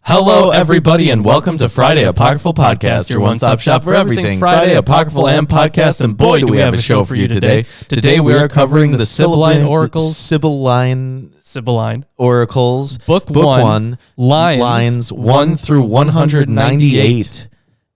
Hello, everybody, and welcome to Friday Apocryphal Podcast, your one-stop shop for everything Friday Apocryphal and podcast. And boy, do we have a show for you today. Today we are covering the Sibylline Oracles. Sibylline Oracles. Book 1, lines 1 through 198.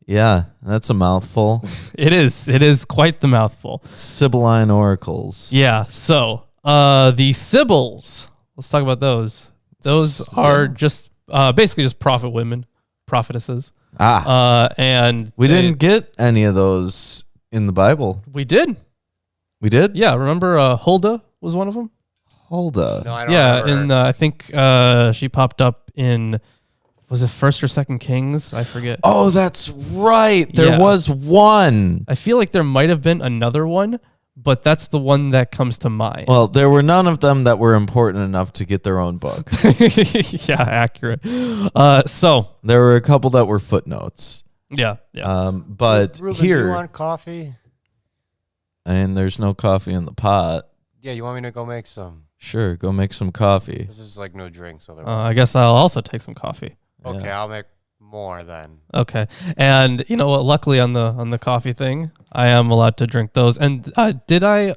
Yeah, that's a mouthful. It is quite the mouthful. Sibylline Oracles. Yeah, so the Sibyls. Let's talk about those. Those are just basically just prophetesses. And we didn't get any of those in the Bible. We did. We did? Yeah, remember Huldah was one of them? Huldah. No, I don't remember. And I think she popped up in, was it 1st or 2nd Kings? I forget. Oh, that's right. There was one. I feel like there might have been another one, but that's the one that comes to mind. Well, there were none of them that were important enough to get their own book. Yeah, accurate. So there were a couple that were footnotes. Yeah. But Ruben, here, do you want coffee? And there's no coffee in the pot. Yeah, you want me to go make some? Sure, go make some coffee. This is like no drinks. I guess I'll also take some coffee. Okay, Yeah. I'll make more then. Okay, and you know what? Luckily on the coffee thing, I am allowed to drink those. And did I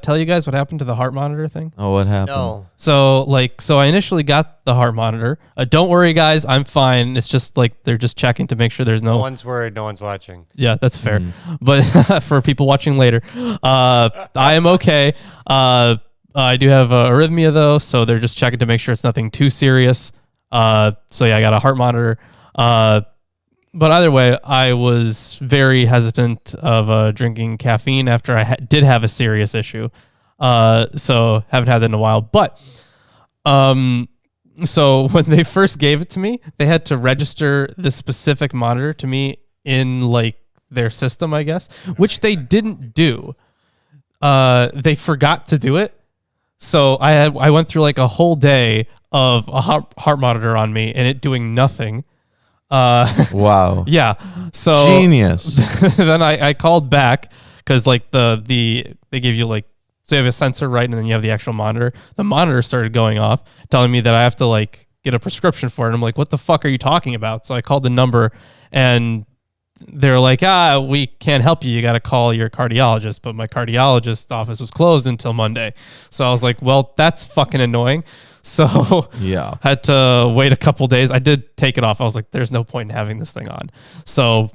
tell you guys what happened to the heart monitor thing? Oh, what happened? No. So I initially got the heart monitor. Don't worry, guys, I'm fine. It's just like they're just checking to make sure there's No no. one's worried. No one's watching. Yeah, that's fair. But for people watching later, I am okay. I do have arrhythmia though, so they're just checking to make sure it's nothing too serious. So yeah, I got a heart monitor. But either way, I was very hesitant of drinking caffeine after I did have a serious issue. So haven't had that in a while. But so when they first gave it to me, they had to register the specific monitor to me in like their system, I guess, which they didn't do. They forgot to do it. So I went through like a whole day of a heart monitor on me and it doing nothing. Wow. Yeah. So Genius. then I called back because like they give you like, so you have a sensor, right? And then you have the actual monitor. The monitor started going off, telling me that I have to like get a prescription for it. And I'm like, what the fuck are you talking about? So I called the number and they're like, we can't help you. You got to call your cardiologist. But my cardiologist office was closed until Monday. So I was like, well, that's fucking annoying. So Yeah. had to wait a couple days. I did take it off. I was like, there's no point in having this thing on. So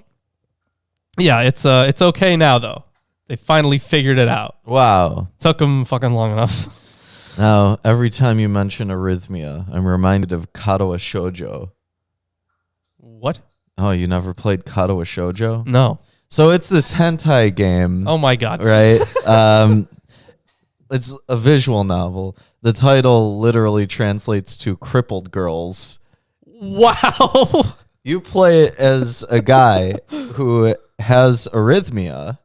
yeah, it's okay now though. They finally figured it out. Wow. Took them fucking long enough. Now, every time you mention arrhythmia, I'm reminded of Katawa Shoujo. What? Oh, you never played Katawa Shoujo? No. So it's this hentai game. Oh my God. Right? It's a visual novel. The title literally translates to crippled girls. Wow. You play as a guy who has arrhythmia,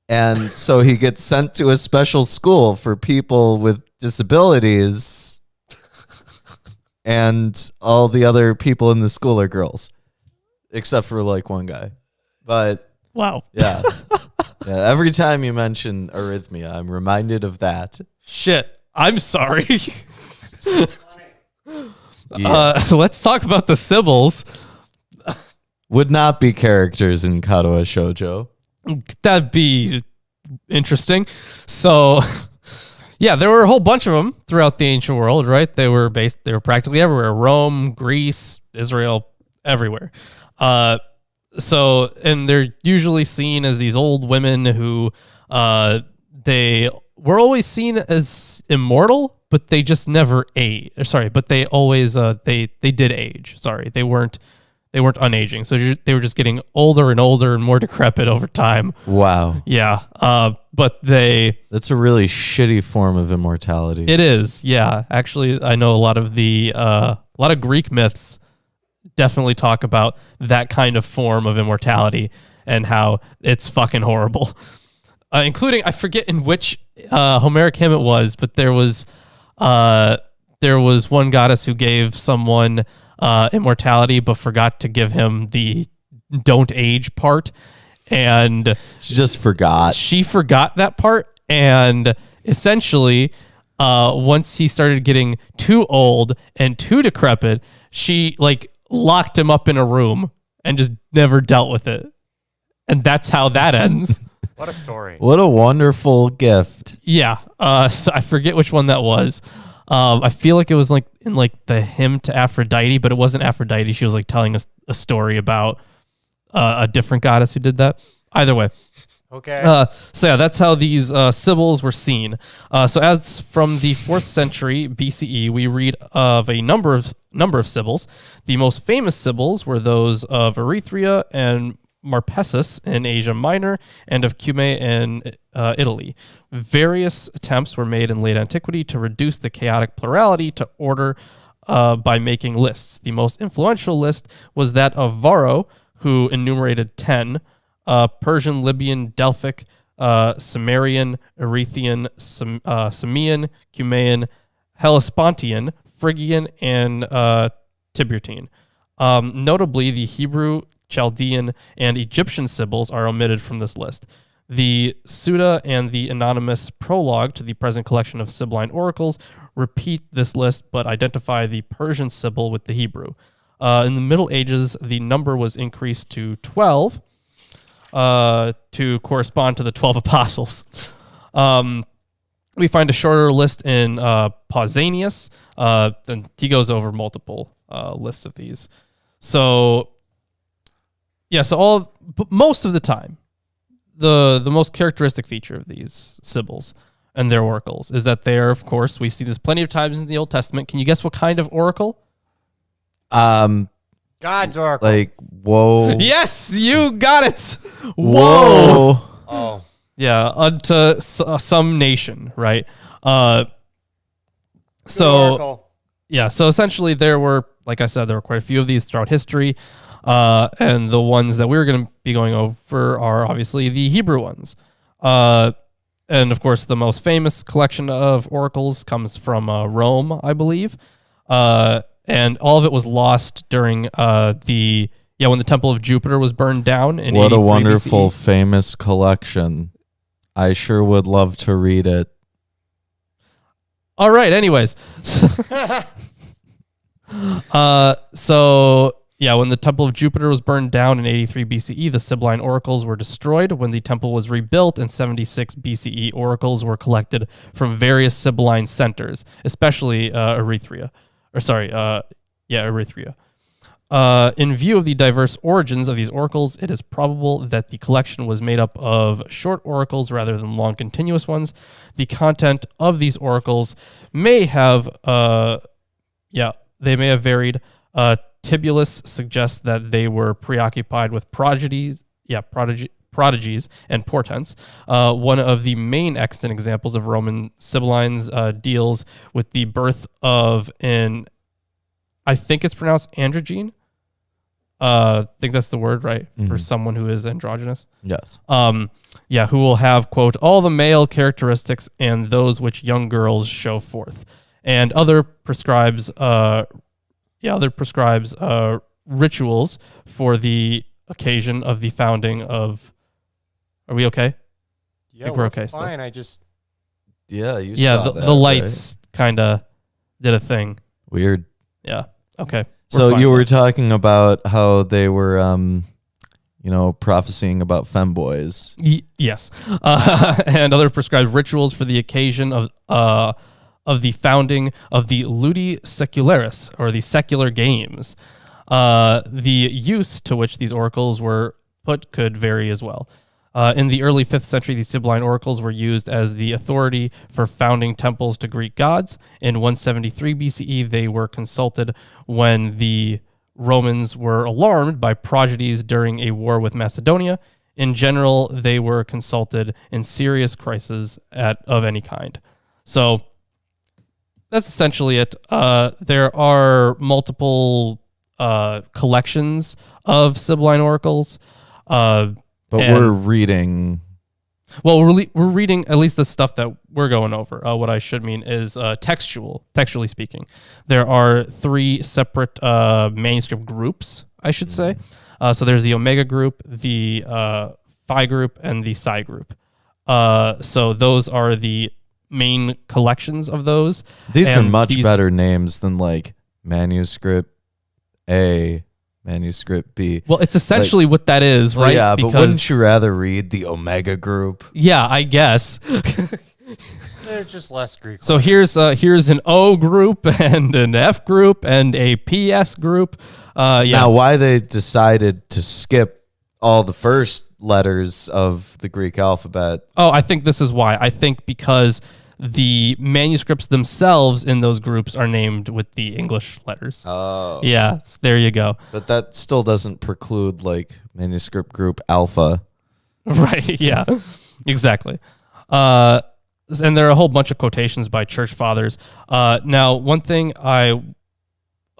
and so he gets sent to a special school for people with disabilities, and all the other people in the school are girls, except for like one guy. But Wow. yeah. Yeah, every time you mention arrhythmia, I'm reminded of that. Shit. I'm sorry. Yeah. Let's talk about the Sibyls. Would not be characters in Katawa Shoujo. That'd be interesting. So, yeah, there were a whole bunch of them throughout the ancient world, right? They were practically everywhere. Rome, Greece, Israel, everywhere. So, and they're usually seen as these old women who they were always seen as immortal, but they just never age. Sorry, but they always they did age. Sorry, they weren't unaging. So they were just getting older and older and more decrepit over time. Wow. Yeah. But That's a really shitty form of immortality. it is. Yeah. Actually, I know a lot of Greek myths definitely talk about that kind of form of immortality and how it's fucking horrible. Including, I forget in which Homeric hymn it was, but there was one goddess who gave someone immortality, but forgot to give him the don't age part. And She just forgot. she forgot that part. And essentially, once he started getting too old and too decrepit, she like locked him up in a room and just never dealt with it. And that's how that ends. What a story. What a wonderful gift. Yeah. So I forget which one that was. I feel like it was like in like the hymn to Aphrodite, but it wasn't Aphrodite. She was like telling us a story about a different goddess who did that. Either way. Okay. So yeah, that's how these Sibyls were seen. So as from the 4th century BCE, we read of a number of Sibyls. The most famous Sibyls were those of Erythrea and Marpessus in Asia Minor and of Cumae in Italy. Various attempts were made in late antiquity to reduce the chaotic plurality to order by making lists. The most influential list was that of Varro, who enumerated 10, Persian, Libyan, Delphic, Cimmerian, Erythrean, Samian, Cumaean, Hellespontian, Phrygian, and Tiburtine. Notably, the Hebrew, Chaldean, and Egyptian Sibyls are omitted from this list. The Suda and the anonymous prologue to the present collection of Sibylline oracles repeat this list, but identify the Persian Sibyl with the Hebrew. In the Middle Ages, the number was increased to 12 to correspond to the 12 apostles. We find a shorter list in Pausanias, and he goes over multiple lists of these. So, yeah, so most of the time, the most characteristic feature of these Sibyls and their oracles is that they are, of course, we see this plenty of times in the Old Testament. Can you guess what kind of oracle? God's oracle. Like, whoa. Yes, you got it. Whoa. Oh. Yeah, unto some nation, right? Good So oracle. yeah, so essentially there were, like I said, there were quite a few of these throughout history. And the ones that we're going to be going over are obviously the Hebrew ones. And of course, the most famous collection of oracles comes from Rome, I believe. And all of it was lost during when the Temple of Jupiter was burned down in What a 83 wonderful, BCE. famous collection. I sure would love to read it. All right, anyways. So yeah, when the Temple of Jupiter was burned down in 83 BCE, the Sibylline oracles were destroyed. When the temple was rebuilt in 76 BCE, oracles were collected from various Sibylline centers, especially Erythrea. Erythrea. In view of the diverse origins of these oracles, it is probable that the collection was made up of short oracles rather than long continuous ones. The content of these oracles may have varied. Tibulus suggests that they were preoccupied with prodigies and portents. One of the main extant examples of Roman Sibyllines deals with the birth of I think it's pronounced androgyne. I think that's the word, right? For someone who is androgynous. Yes. Who will have, quote, all the male characteristics and those which young girls show forth. And other prescribes rituals for the occasion of the founding of. Are we okay? Yeah, I think we're okay still. fine. I just Yeah, you Yeah, saw the that, lights kind of did a thing. Weird. Yeah. Okay. So you were talking about how they were, prophesying about femboys. Yes. And other prescribed rituals for the occasion of the founding of the Ludi Secularis, or the secular games. The use to which these oracles were put could vary as well. In the early 5th century, the Sibylline oracles were used as the authority for founding temples to Greek gods. In 173 BCE, they were consulted when the Romans were alarmed by prodigies during a war with Macedonia. In general, they were consulted in serious crises of any kind. So that's essentially it. There are multiple collections of Sibylline oracles. But we're reading. Well, we're reading at least the stuff that we're going over. What I should mean is textually speaking. There are 3 separate manuscript groups, I should say. So there's the Omega group, the Phi group, and the Psi group. So those are the main collections of those. These are And much better names than like manuscript A, manuscript B. Well, it's essentially what that is, right? Yeah, but wouldn't you rather read the Omega group? Yeah, I guess. They're just less Greek. So here's an O group and an F group and a PS group. Now, why they decided to skip all the first letters of the Greek alphabet? Oh, I think this is why. I think because the manuscripts themselves in those groups are named with the English letters. Oh. Yeah, there you go. But that still doesn't preclude, like, manuscript group alpha. Right, yeah, exactly. And there are a whole bunch of quotations by church fathers. Now, one thing for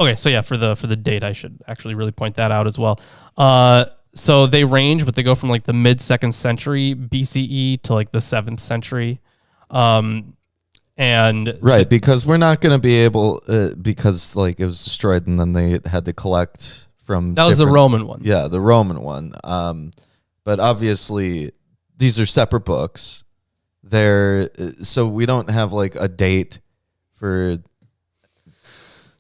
the date, I should actually really point that out as well. So they range, but they go from like the mid-2nd century BCE to like the 7th century. And right, because we're not going to be able, because like it was destroyed and then they had to collect from. That was the Roman one. Yeah, the Roman one. But obviously, these are separate books. So we don't have like a date for,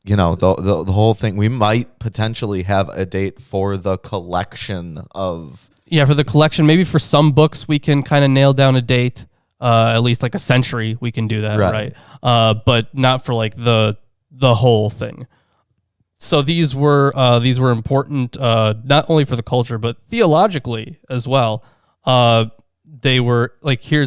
the whole thing. We might potentially have a date for the collection of. Yeah, for the collection. Maybe for some books we can kind of nail down a date. At least like a century, we can do that, right? But not for like the whole thing. So these were important not only for the culture but theologically as well. They were like so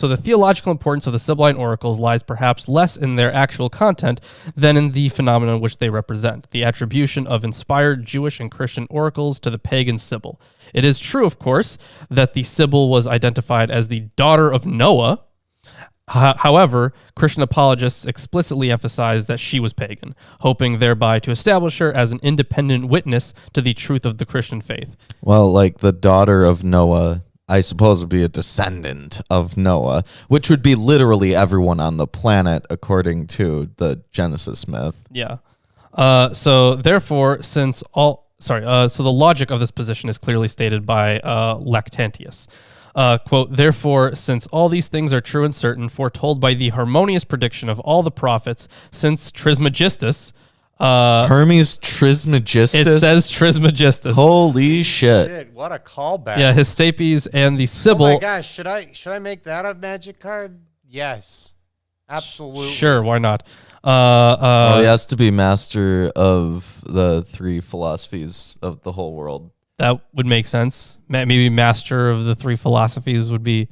the theological importance of the Sibylline oracles lies perhaps less in their actual content than in the phenomenon which they represent, the attribution of inspired Jewish and Christian oracles to the pagan Sibyl. It is true, of course, that the Sibyl was identified as the daughter of Noah. However, Christian apologists explicitly emphasize that she was pagan, hoping thereby to establish her as an independent witness to the truth of the Christian faith. Well, like the daughter of Noah, I suppose, would be a descendant of Noah, which would be literally everyone on the planet, according to the Genesis myth. Yeah. So the logic of this position is clearly stated by Lactantius. Quote, therefore, since all these things are true and certain, foretold by the harmonious prediction of all the prophets, since Trismegistus... Hermes Trismegistus? It says Trismegistus. Holy shit. What a callback. Yeah, Histapes and the Sibyl... Oh my gosh, should I make that a magic card? Yes. Absolutely. Sure, why not? He has to be master of the 3 philosophies of the whole world. That would make sense. Maybe master of the 3 philosophies would be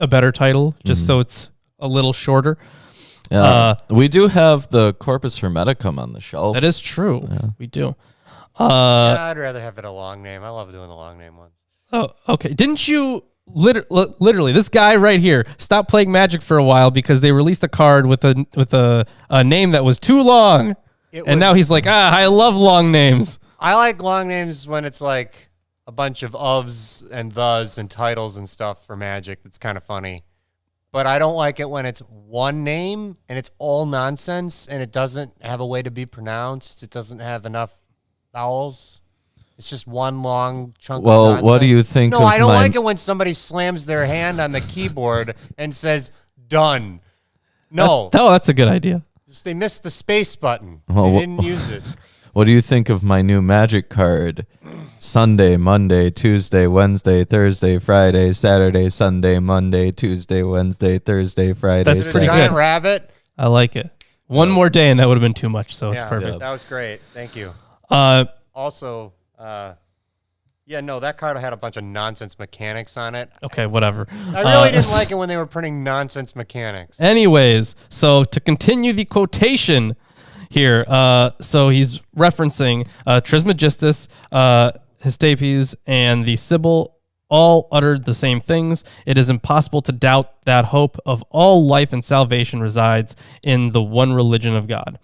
a better title, just so it's a little shorter. We do have the Corpus Hermeticum on the shelf. That is true. Yeah. We do. I'd rather have it a long name. I love doing the long name ones. Oh, okay. Didn't you literally this guy right here stopped playing Magic for a while because they released a card with a name that was too long, now he's like, I love long names. I like long names when it's like a bunch of ofs and thes and titles and stuff for Magic. That's kind of funny. But I don't like it when it's one name and it's all nonsense and it doesn't have a way to be pronounced. It doesn't have enough vowels. It's just one long chunk of nonsense. What do you think No, I don't like it when somebody slams their hand on the keyboard and says, done. No. That's a good idea. Just they missed the space button. They didn't use it. What do you think of my new Magic card? Sunday, Monday, Tuesday, Wednesday, Thursday, Friday, Saturday, Sunday, Monday, Tuesday, Wednesday, Thursday, Friday. That's pretty giant good. Rabbit. I like it. One more day and that would have been too much, so it's perfect. That was great. Thank you. Also, that card had a bunch of nonsense mechanics on it. Okay, whatever. I really didn't like it when they were printing nonsense mechanics. Anyways, so to continue the quotation here, so he's referencing Trismegistus, Histapes, and the Sibyl all uttered the same things. It is impossible to doubt that hope of all life and salvation resides in the one religion of God.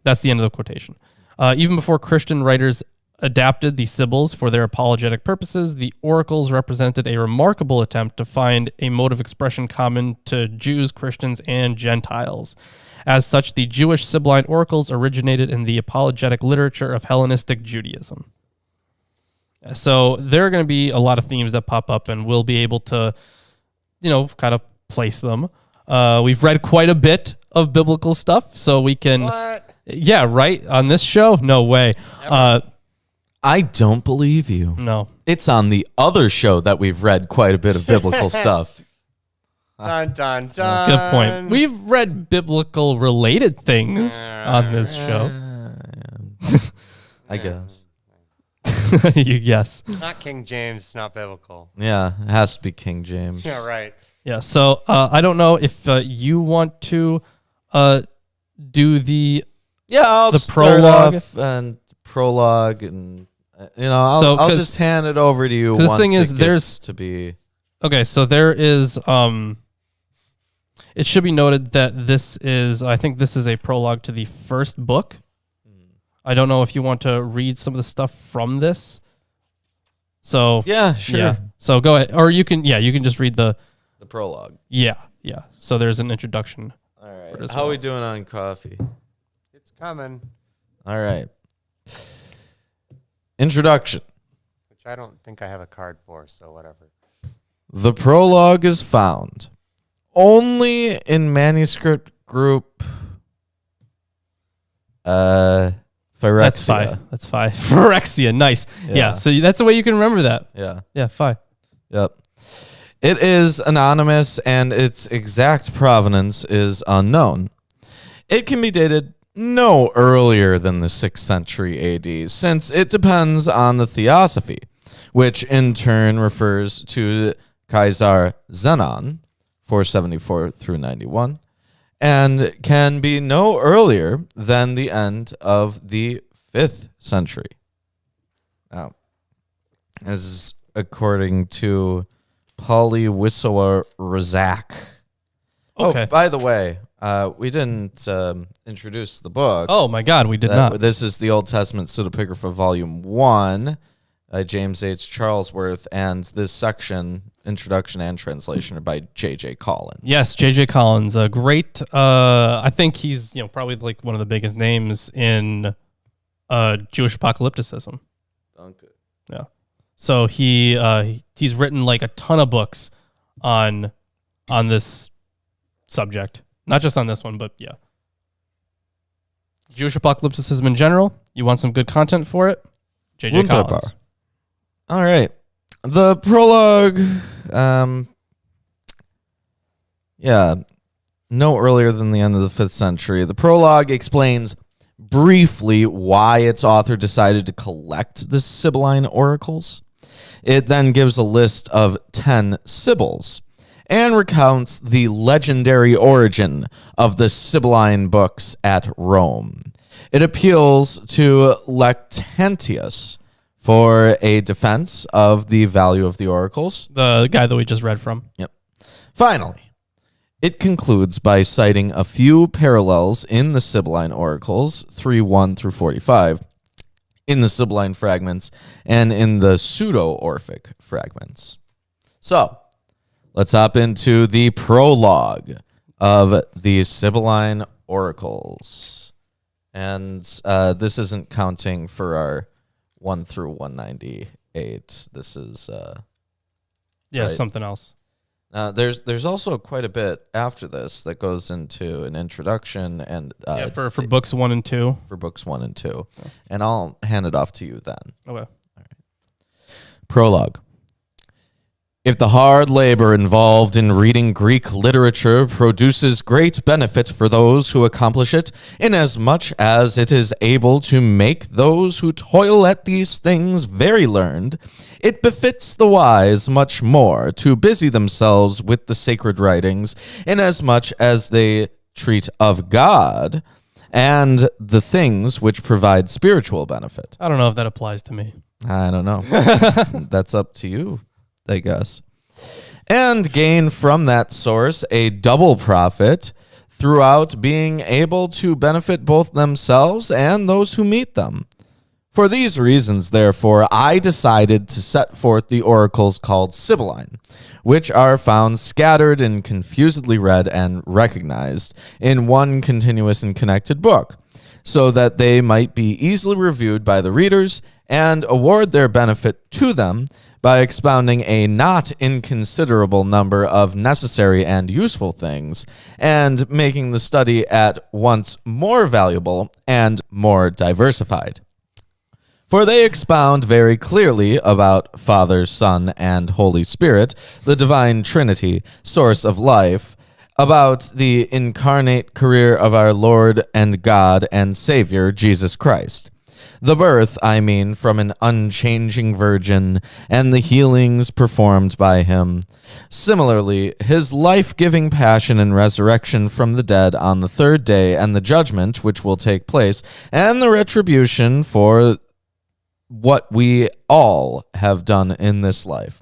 That's the end of the quotation. Even before Christian writers adapted the Sibyls for their apologetic purposes, the oracles represented a remarkable attempt to find a mode of expression common to Jews, Christians, and Gentiles. As such, the Jewish Sibylline oracles originated in the apologetic literature of Hellenistic Judaism. So there are going to be a lot of themes that pop up, and we'll be able to, kind of place them. We've read quite a bit of biblical stuff, so we can... What? Yeah, right? On this show? No way. I don't believe you. No. It's on the other show that we've read quite a bit of biblical stuff. Dun, dun, dun. Good point. We've read biblical related things on this show. I guess. You guess. Not King James. It's not biblical. Yeah, it has to be King James. Yeah, right. Yeah, so I don't know if you want to do the I'll the start prologue. off and prologue, and I'll just hand it over to you. 'cause the once thing is, it there's- gets to be. Okay, so there is it should be noted that I think this is a prologue to the first book. I don't know if you want to read some of the stuff from this. So Yeah, sure. yeah. So go ahead, or you can just read the prologue. yeah. So there's an introduction. All right. As How are well. we doing on coffee? It's coming, All right. Introduction. which I don't think I have a card for, so whatever. The prologue is found only in manuscript group Phyrexia. That's fine. That's fine. Phyrexia, nice. Yeah. Yeah. So that's the way you can remember that. Yeah. Yeah, fine. Yep. It is anonymous and its exact provenance is unknown. It can be dated no earlier than the 6th century AD, since it depends on the theosophy, which in turn refers to Caesar Zenon, 474 through 91, and can be no earlier than the end of the 5th century. Now, as according to Polywissowa Razak. Okay. Oh, by the way, we didn't introduce the book. Oh my God, we did not. This is the Old Testament Pseudepigrapha, Volume 1, James H. Charlesworth, and this section, introduction and translation, are by J.J. Collins. Yes, J.J. Collins, a great. I think he's probably like one of the biggest names in Jewish apocalypticism. Okay. Yeah, so he's written like a ton of books on this subject, not just on this one, but yeah. Jewish apocalypticism in general. You want some good content for it? J.J. Wunderbar. Collins. All right. The prologue, no earlier than the end of the 5th century. The prologue explains briefly why its author decided to collect the Sibylline oracles. It then gives a list of 10 Sibyls and recounts the legendary origin of the Sibylline books at Rome. It appeals to Lactantius for a defense of the value of the oracles. The guy that we just read from. Yep. Finally, it concludes by citing a few parallels in the Sibylline oracles, 3:1 through 45, in the Sibylline fragments, and in the pseudo-Orphic fragments. So, let's hop into the prologue of the Sibylline oracles. And this isn't counting for our 1 through 198. This is right. Something else. There's also quite a bit after this that goes into an introduction and For books 1 and 2. for books 1 and 2. And I'll hand it off to you then. Okay. Prologue. If the hard labor involved in reading Greek literature produces great benefit for those who accomplish it, inasmuch as it is able to make those who toil at these things very learned, it befits the wise much more to busy themselves with the sacred writings, inasmuch as they treat of God and the things which provide spiritual benefit. I don't know if that applies to me. I don't know. That's up to you, I guess. And gain from that source a double profit throughout being able to benefit both themselves and those who meet them. For these reasons, therefore, I decided to set forth the oracles called Sibylline, which are found scattered and confusedly read and recognized in one continuous and connected book, so that they might be easily reviewed by the readers and award their benefit to them by expounding a not inconsiderable number of necessary and useful things, and making the study at once more valuable and more diversified. For they expound very clearly about Father, Son, and Holy Spirit, the divine Trinity, source of life, about the incarnate career of our Lord and God and Savior, Jesus Christ. The birth, I mean, from an unchanging virgin, and the healings performed by him. Similarly, his life-giving passion and resurrection from the dead on the third day, and the judgment which will take place, and the retribution for what we all have done in this life.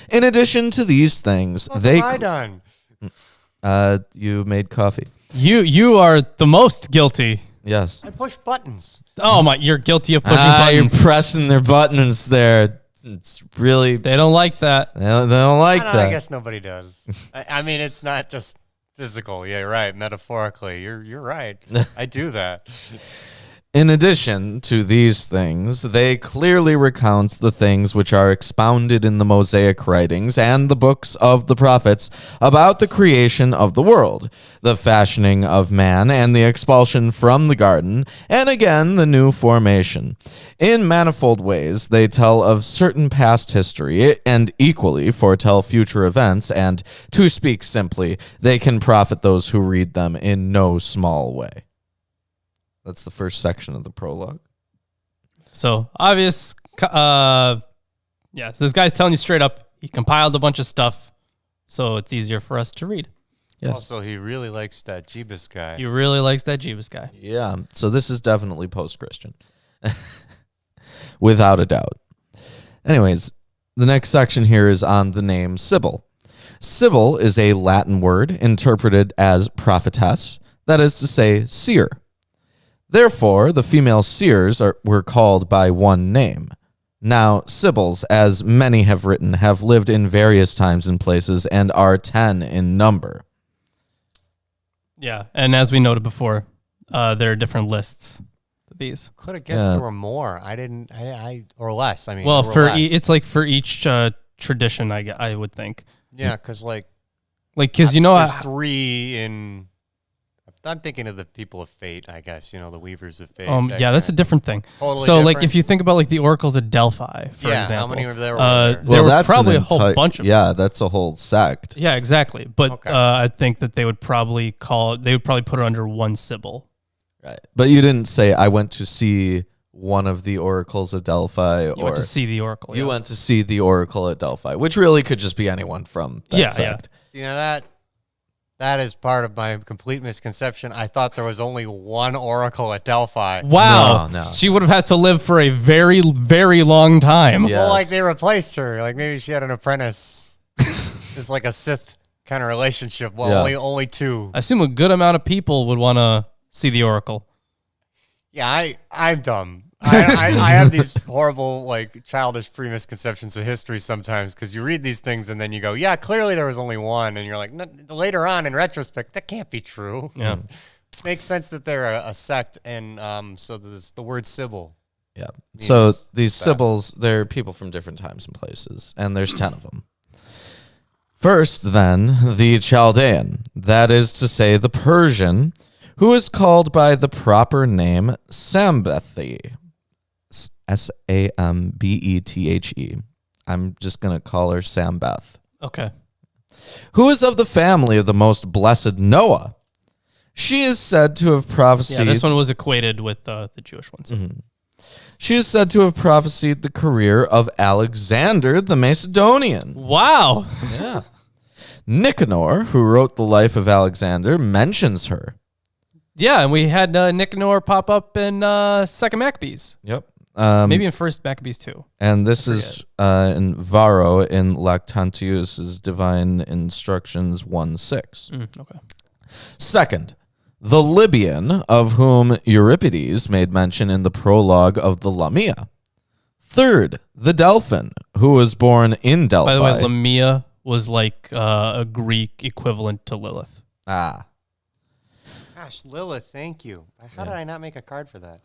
In addition to these things, What have I done? You made coffee. You are the most guilty. Yes. I push buttons. Oh my! You're guilty of pushing You're buttons. pressing their buttons there. It's really They don't like that. they don't like that. I guess nobody does. I mean, it's not just physical. Yeah, right. Metaphorically, you're right. I do that. In addition to these things, they clearly recount the things which are expounded in the Mosaic writings and the books of the prophets about the creation of the world, the fashioning of man, and the expulsion from the garden, and again the new formation. In manifold ways, they tell of certain past history and equally foretell future events, and, to speak simply, they can profit those who read them in no small way. That's the first section of the prologue. So obvious. So this guy's telling you straight up. He compiled a bunch of stuff, so it's easier for us to read. Yes. Also, he really likes that Jeebus guy. He really likes that Jeebus guy. Yeah. So this is definitely post-Christian. Without a doubt. Anyways, the next section here is on the name Sibyl. Sibyl is a Latin word interpreted as prophetess, that is to say, seer. Therefore, the female seers were called by one name. Now, Sibyls, as many have written, have lived in various times and places and are 10 in number. Yeah, and as we noted before, there are different lists of these. Could have guessed there were more. I didn't. I or less. I mean, Well, or for less. it's like for each tradition, I would think. Yeah, because because there's 3 in. I'm thinking of the people of fate, I guess. The weavers of fate. Yeah, that's a different thing. Totally so, different. if you think about the oracles of Delphi, for yeah, example, how many were there? There were that's probably an a whole bunch of them. Yeah, that's a whole sect. Yeah, exactly. But Okay. I think that they would probably put it under one Sibyl. Right. But you didn't say, I went to see one of the oracles of Delphi. You went to see the oracle. You went to see the oracle at Delphi, which really could just be anyone from that sect. See, now that is part of my complete misconception. I thought there was only one oracle at Delphi. Wow. No. She would have had to live for a very, very long time. Yeah. Well, Yes. they replaced her. Maybe she had an apprentice. It's like a Sith kind of relationship. Well, Yeah. only 2. I assume a good amount of people would want to see the oracle. Yeah, I'm dumb. I have these horrible, childish pre-misconceptions of history sometimes because you read these things and then you go, yeah, clearly there was only one. And you're like, later on in retrospect, that can't be true. Yeah. Makes sense that they're a sect. And so there's the word Sibyl. Yeah. So means these that. Sibyls, they're people from different times and places, and there's 10 of them. First, then, the Chaldean, that is to say, the Persian, who is called by the proper name Sambethi. Sambethe. I'm just going to call her Sambeth. Okay. Who is of the family of the most blessed Noah. She is said to have prophesied... Yeah, this one was equated with the Jewish ones. Mm-hmm. She is said to have prophesied the career of Alexander the Macedonian. Wow. Yeah. Nicanor, who wrote the life of Alexander, mentions her. Yeah, and we had Nicanor pop up in Second Maccabees. Yep. Maybe in First Maccabees too. And this is in Varro in Lactantius's Divine Instructions 1:6. Okay. Second, the Libyan, of whom Euripides made mention in the prologue of the Lamia. Third, the Delphin, who was born in Delphi. By the way, Lamia was like a Greek equivalent to Lilith. Gosh, Lilith, thank you. How did I not make a card for that?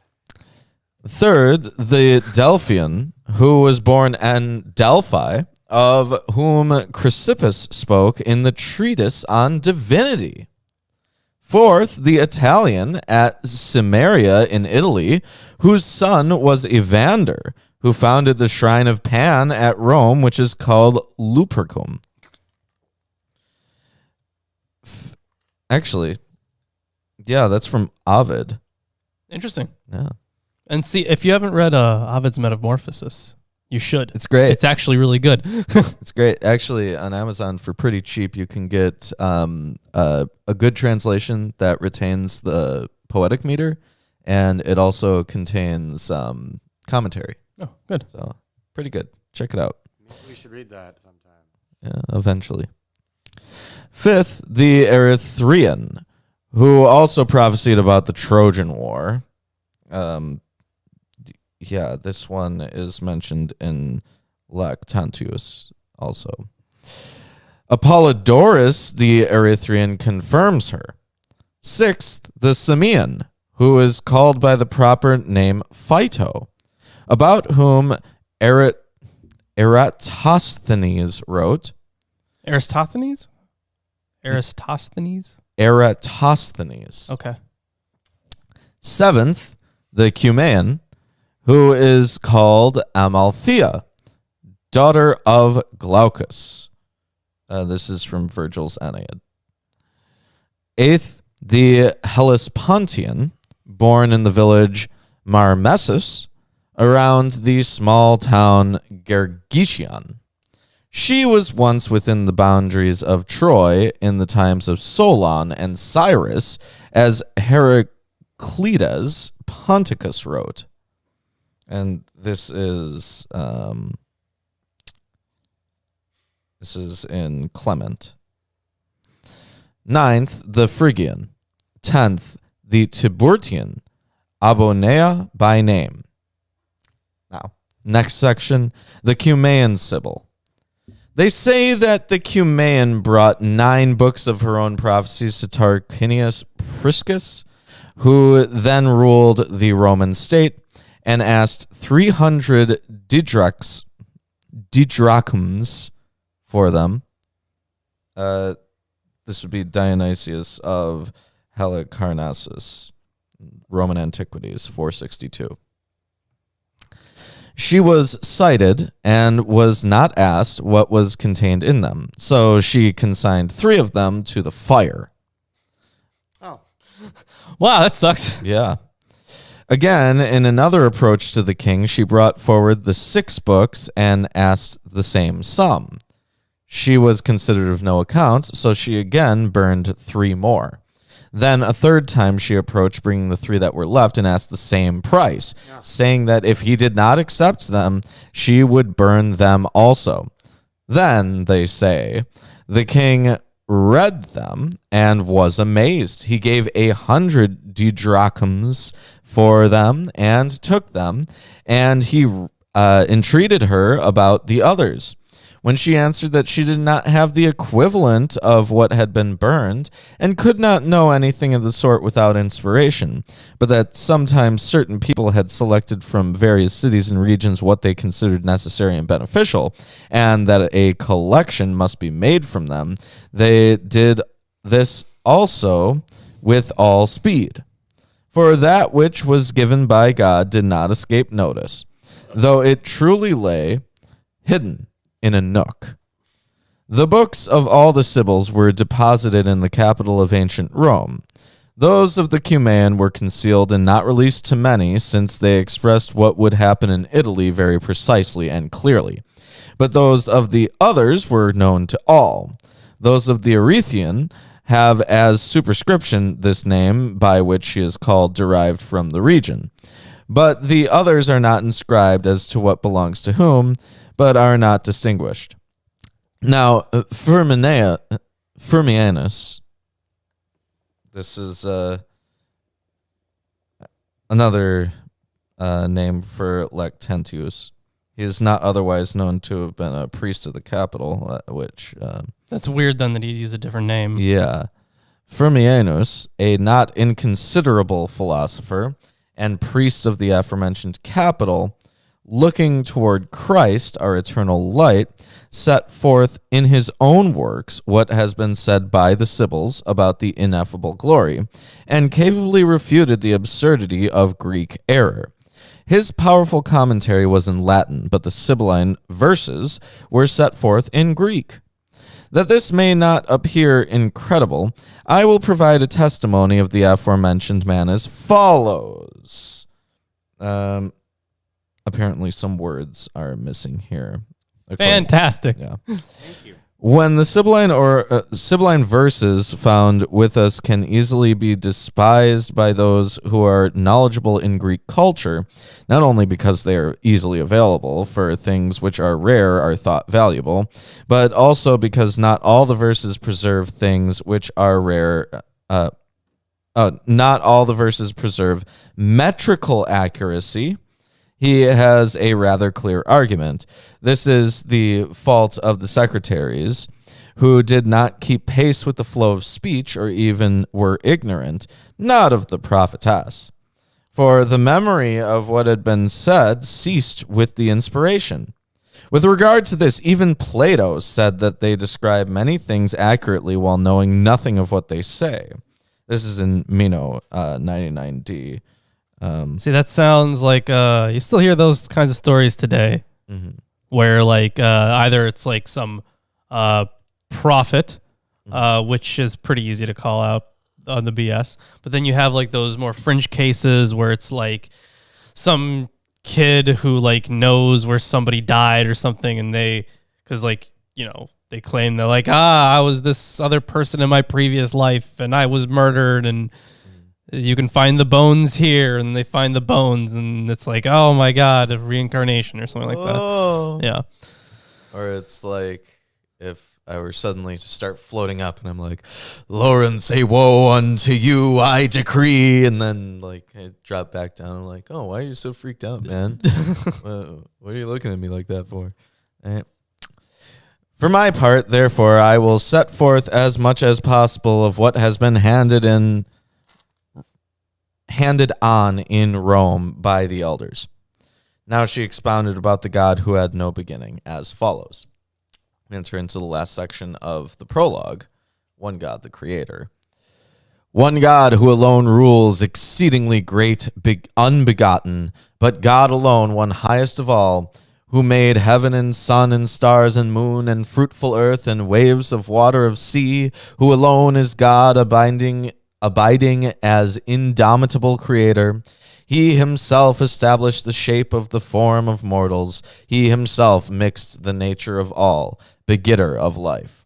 Third, the Delphian, who was born in Delphi, of whom Chrysippus spoke in the treatise on divinity. Fourth, the Italian at Cimmeria in Italy, whose son was Evander, who founded the shrine of Pan at Rome, which is called Lupercum. Actually, yeah, that's from Ovid. Interesting. Yeah. And see, if you haven't read Ovid's Metamorphosis, you should. It's great. It's actually really good. It's great. Actually, on Amazon for pretty cheap, you can get a good translation that retains the poetic meter, and it also contains commentary. Oh, good. So pretty good. Check it out. Maybe we should read that sometime. Yeah, eventually. Fifth, the Erythraean, who also prophesied about the Trojan War. Yeah, this one is mentioned in Lactantius also. Apollodorus, the Erythraean, confirms her. Sixth, the Samian, who is called by the proper name Phyto, about whom Eratosthenes wrote. Aristophanes? Eratosthenes? Eratosthenes. Okay. Seventh, the Cumaean, who is called Amalthea, daughter of Glaucus. This is from Virgil's Aeneid. Eighth, the Hellespontian, born in the village Marmessus, around the small town Gergetion. She was once within the boundaries of Troy in the times of Solon and Cyrus, as Heraclides Ponticus wrote. And this is in Clement. Ninth, the Phrygian. 10th, the Tiburtian, Abonea by name. Now, next section, the Cumaean Sibyl. They say that the Cumaean brought 9 books of her own prophecies to Tarquinius Priscus, who then ruled the Roman state, and asked 300 didrachms for them. This would be Dionysius of Halicarnassus, Roman Antiquities, 462. She was cited and was not asked what was contained in them, so she consigned 3 of them to the fire. Oh. Wow, that sucks. Yeah. Again, in another approach to the king, she brought forward the 6 books and asked the same sum. She was considered of no account, so she again burned 3 more. Then a third time she approached, bringing the 3 that were left, and asked the same price, saying that if he did not accept them, she would burn them also. Then, they say, the king read them and was amazed. He gave 100 didrachms for them and took them, and he entreated her about the others. When she answered that she did not have the equivalent of what had been burned, and could not know anything of the sort without inspiration, but that sometimes certain people had selected from various cities and regions what they considered necessary and beneficial, and that a collection must be made from them, they did this also with all speed. For that which was given by God did not escape notice, though it truly lay hidden in a nook. The books of all the Sibyls were deposited in the capital of ancient Rome. Those of the Cumaean were concealed and not released to many, since they expressed what would happen in Italy very precisely and clearly. But those of the others were known to all. Those of the Erythraean have as superscription this name by which she is called, derived from the region. But the others are not inscribed as to what belongs to whom, but are not distinguished. Now, Firmianus, this is another name for Lactantius. He is not otherwise known to have been a priest of the capital, which... That's weird, then, that he'd use a different name. Yeah. Firmianus, a not inconsiderable philosopher, and priests of the aforementioned capital, looking toward Christ, our eternal light, set forth in his own works what has been said by the Sibyls about the ineffable glory, and capably refuted the absurdity of Greek error. His powerful commentary was in Latin, but the Sibylline verses were set forth in Greek. That this may not appear incredible, I will provide a testimony of the aforementioned man as follows. Apparently some words are missing here. Fantastic. Yeah. When the Sibylline verses found with us can easily be despised by those who are knowledgeable in Greek culture, not only because they are easily available, for things which are rare are thought valuable, but also because not all the verses preserve things which are rare. Not all the verses preserve metrical accuracy. He has a rather clear argument. This is the fault of the secretaries, who did not keep pace with the flow of speech or even were ignorant, not of the prophetess. For the memory of what had been said ceased with the inspiration. With regard to this, even Plato said that they describe many things accurately while knowing nothing of what they say. This is in Meno 99d. See, that sounds like you still hear those kinds of stories today, where like either it's like some prophet, which is pretty easy to call out on the BS, but then you have like those more fringe cases where it's like some kid who like knows where somebody died or something, and because like, you know, they claim they're like, I was this other person in my previous life and I was murdered, and you can find the bones here, and they find the bones, and it's like, oh my God, a reincarnation or something like that. Yeah. Or it's like if I were suddenly to start floating up and I'm like, Lawrence, a woe unto you, I decree. And then like I drop back down. I'm like, oh, why are you so freaked out, man? What are you looking at me like that for? For my part, therefore, I will set forth as much as possible of what has been handed on in Rome by the elders. Now she expounded about the God who had no beginning as follows. Enter into the last section of the prologue. One God, the Creator. One God who alone rules, exceedingly great, big, unbegotten, but God alone, one highest of all, who made heaven and sun and stars and moon and fruitful earth and waves of water of sea, who alone is God abiding as indomitable creator. He himself established the shape of the form of mortals. He himself mixed the nature of all, begetter of life.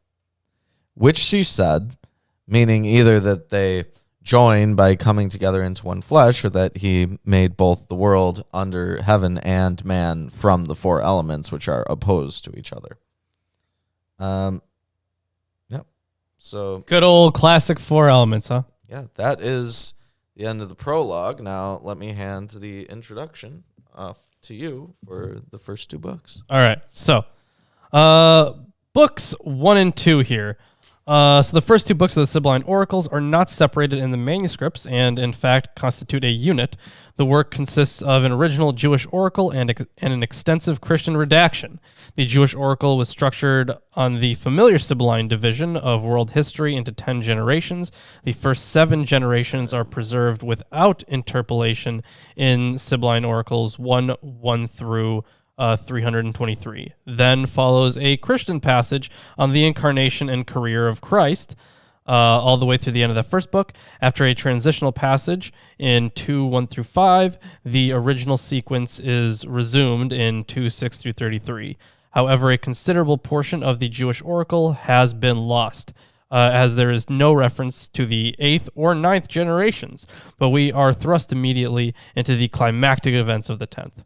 Which she said, meaning either that they join by coming together into one flesh, or that he made both the world under heaven and man from the four elements which are opposed to each other. Yep. So good old classic four elements, huh? Yeah, that is the end of the prologue. Now let me hand the introduction off to you for the first two books. All right. So, books 1 and 2 here. So the first two books of the Sibylline Oracles are not separated in the manuscripts and, in fact, constitute a unit. The work consists of an original Jewish oracle and an extensive Christian redaction. The Jewish oracle was structured on the familiar Sibylline division of world history into 10 generations. The first 7 generations are preserved without interpolation in Sibylline Oracles 1 through 323. Then follows a Christian passage on the incarnation and career of Christ, all the way through the end of the first book. After a transitional passage in 2:1 through 5, the original sequence is resumed in 2:6 through 33. However, a considerable portion of the Jewish oracle has been lost, as there is no reference to the 8th or 9th generations, but we are thrust immediately into the climactic events of the 10th.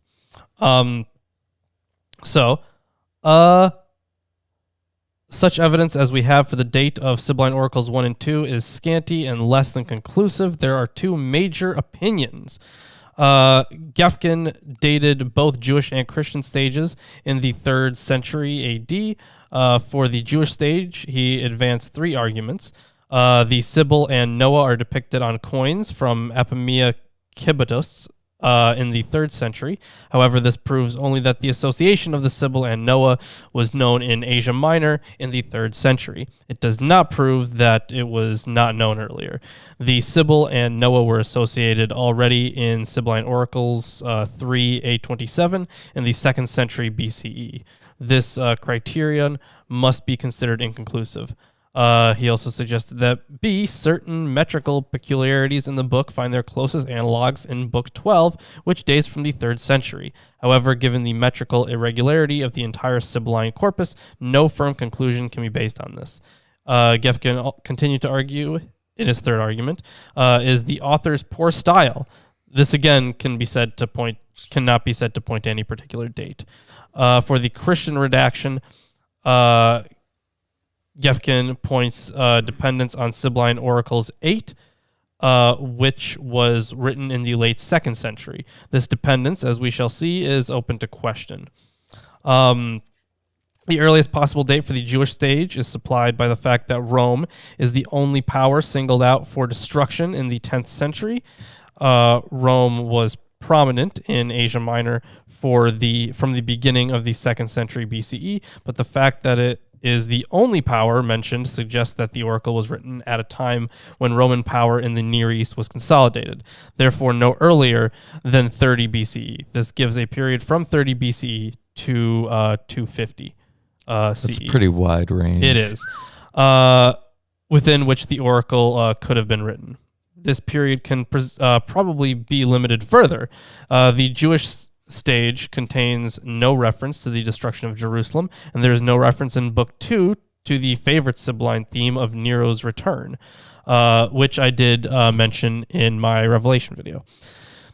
Such evidence as we have for the date of Sibylline Oracles 1 and 2 is scanty and less than conclusive. There are two major opinions. Gefkin dated both Jewish and Christian stages in the 3rd century AD. For the Jewish stage, he advanced 3 arguments. The Sibyl and Noah are depicted on coins from Apamea Kibotus in the 3rd century. However, this proves only that the association of the Sibyl and Noah was known in Asia Minor in the 3rd century. It does not prove that it was not known earlier. The Sibyl and Noah were associated already in Sibylline oracles 3A27 in the 2nd century BCE. This criterion must be considered inconclusive. He also suggested that B, certain metrical peculiarities in the book find their closest analogs in Book 12, which dates from the 3rd century. However, given the metrical irregularity of the entire Sibylline corpus, no firm conclusion can be based on this. Gefgen continued to argue, in his 3rd argument, is the author's poor style. This again cannot be said to point to any particular date. For the Christian redaction, Gefgen points dependence on Sibylline Oracles 8, which was written in the late 2nd century. This dependence, as we shall see, is open to question. The earliest possible date for the Jewish stage is supplied by the fact that Rome is the only power singled out for destruction in the 10th century. Rome was prominent in Asia Minor from the beginning of the 2nd century BCE, but the fact that it is the only power mentioned suggests that the oracle was written at a time when Roman power in the Near East was consolidated, therefore no earlier than 30 BCE. This gives a period from 30 BCE to 250 CE. That's a pretty wide range. It is, within which the oracle could have been written. This period can probably be limited further. The Jewish stage contains no reference to the destruction of Jerusalem, and there is no reference in Book 2 to the favorite Sibylline theme of Nero's return, which I did mention in my Revelation video.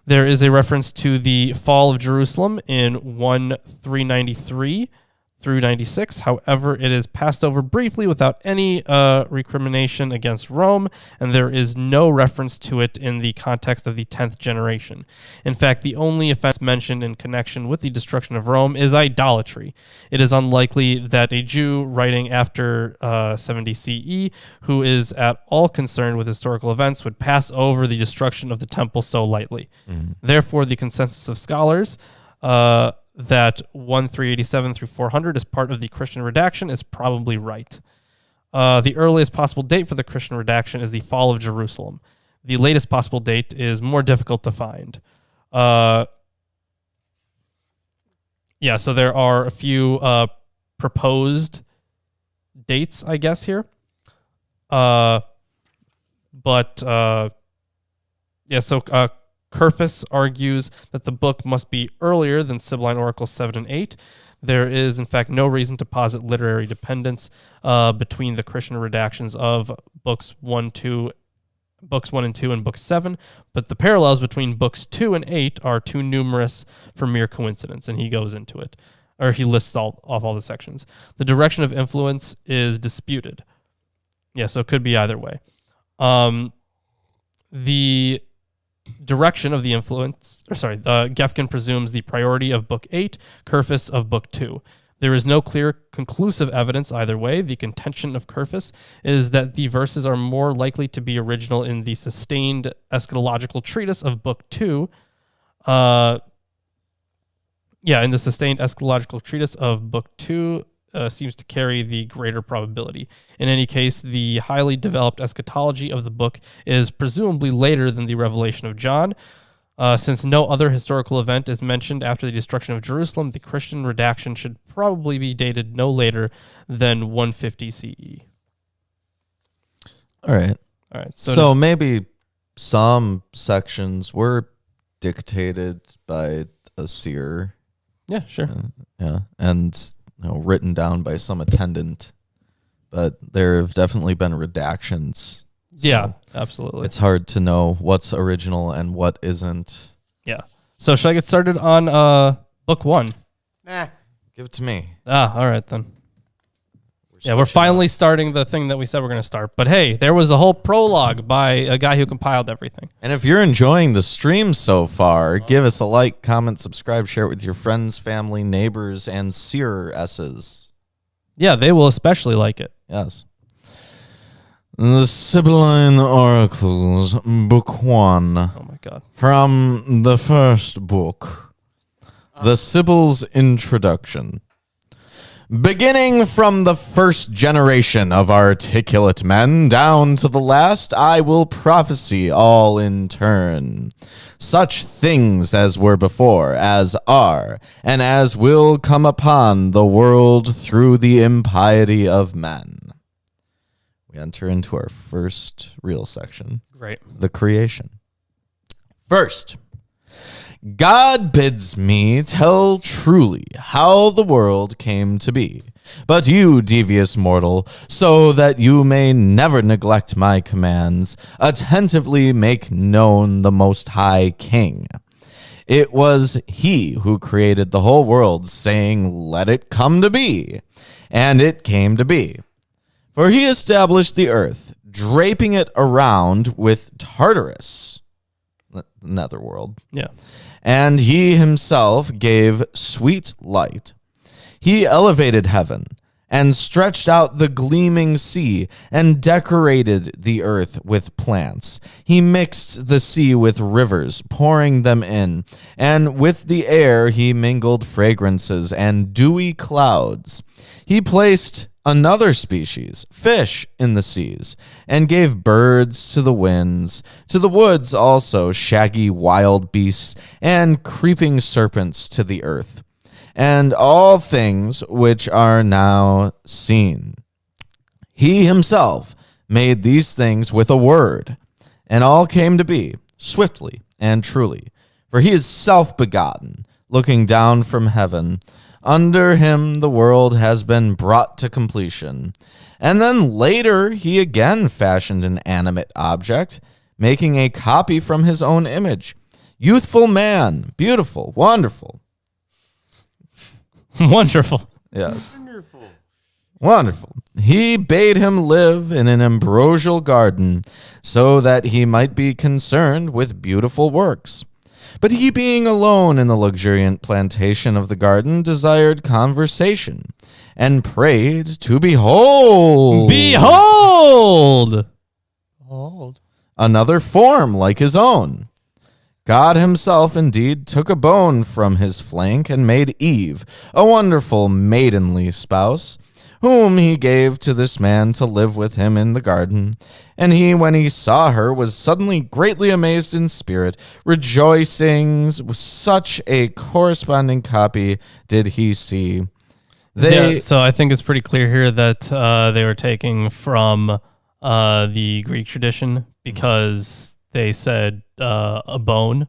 There is a reference to the fall of Jerusalem in 393 through 96. However, it is passed over briefly without any recrimination against Rome, and there is no reference to it in the context of the 10th generation. In fact, the only offense mentioned in connection with the destruction of Rome is idolatry. It is unlikely that a Jew writing after 70 CE, who is at all concerned with historical events, would pass over the destruction of the temple so lightly. Therefore, the consensus of scholars that 387 through 400 is part of the Christian redaction is probably right. The earliest possible date for the Christian redaction is the fall of Jerusalem. The latest possible date is more difficult to find. So there are a few proposed dates, I guess, here. Kerfus argues that the book must be earlier than Sibylline Oracles 7 and 8. There is, in fact, no reason to posit literary dependence between the Christian redactions of Books 1 and 2, and Book 7, but the parallels between Books 2 and 8 are too numerous for mere coincidence, and he goes into it, or he lists off all the sections. The direction of influence is disputed. So it could be either way. The direction of the influence, Gefgen presumes the priority of Book 8, Kerfus of Book 2. There is no clear conclusive evidence either way. The contention of Kerfus is that the verses are more likely to be original in the sustained eschatological treatise of Book 2. In the sustained eschatological treatise of Book 2 seems to carry the greater probability. In any case, the highly developed eschatology of the book is presumably later than the revelation of John. Since no other historical event is mentioned after the destruction of Jerusalem, the Christian redaction should probably be dated no later than 150 CE. All right. So maybe some sections were dictated by a seer. Yeah, sure. And written down by some attendant, but there have definitely been redactions. So absolutely. It's hard to know what's original and what isn't. Yeah. So should I get started on Book 1? Nah. Give it to me. All right then. We're finally starting the thing that we said we're going to start. But hey, there was a whole prologue by a guy who compiled everything. And if you're enjoying the stream so far, give us a like, comment, subscribe, share it with your friends, family, neighbors, and seer-esses. Yeah, they will especially like it. Yes. The Sibylline Oracles, Book 1. Oh my God. From the first book, The Sibyl's Introduction. Beginning from the first generation of articulate men down to the last, I will prophesy all in turn. Such things as were before, as are, and as will come upon the world through the impiety of men. We enter into our first real section. Great. The creation. First, God bids me tell truly how the world came to be. But you, devious mortal, so that you may never neglect my commands, attentively make known the Most High King. It was he who created the whole world, saying, "Let it come to be." And it came to be. For he established the earth, draping it around with Tartarus, netherworld. Yeah. And he himself gave sweet light. He elevated heaven and stretched out the gleaming sea and decorated the earth with plants. He mixed the sea with rivers, pouring them in, and with the air he mingled fragrances and dewy clouds. He placed another species, fish, in the seas, and gave birds to the winds, to the woods also shaggy wild beasts, and creeping serpents to the earth, and all things which are now seen. He himself made these things with a word, and all came to be, swiftly and truly. For he is self-begotten, looking down from heaven. Under him the world has been brought to completion. And then later he again fashioned an animate object, making a copy from his own image. Youthful man, beautiful, wonderful. Wonderful. Yes. Wonderful. He bade him live in an ambrosial garden, so that he might be concerned with beautiful works. But he, being alone in the luxuriant plantation of the garden, desired conversation, and prayed to behold. Behold! Another form like his own. God himself indeed took a bone from his flank and made Eve, a wonderful maidenly spouse, whom he gave to this man to live with him in the garden. And he, when he saw her, was suddenly greatly amazed in spirit, rejoicing. Such a corresponding copy did he see. So I think it's pretty clear here that they were taking from the Greek tradition, because they said a bone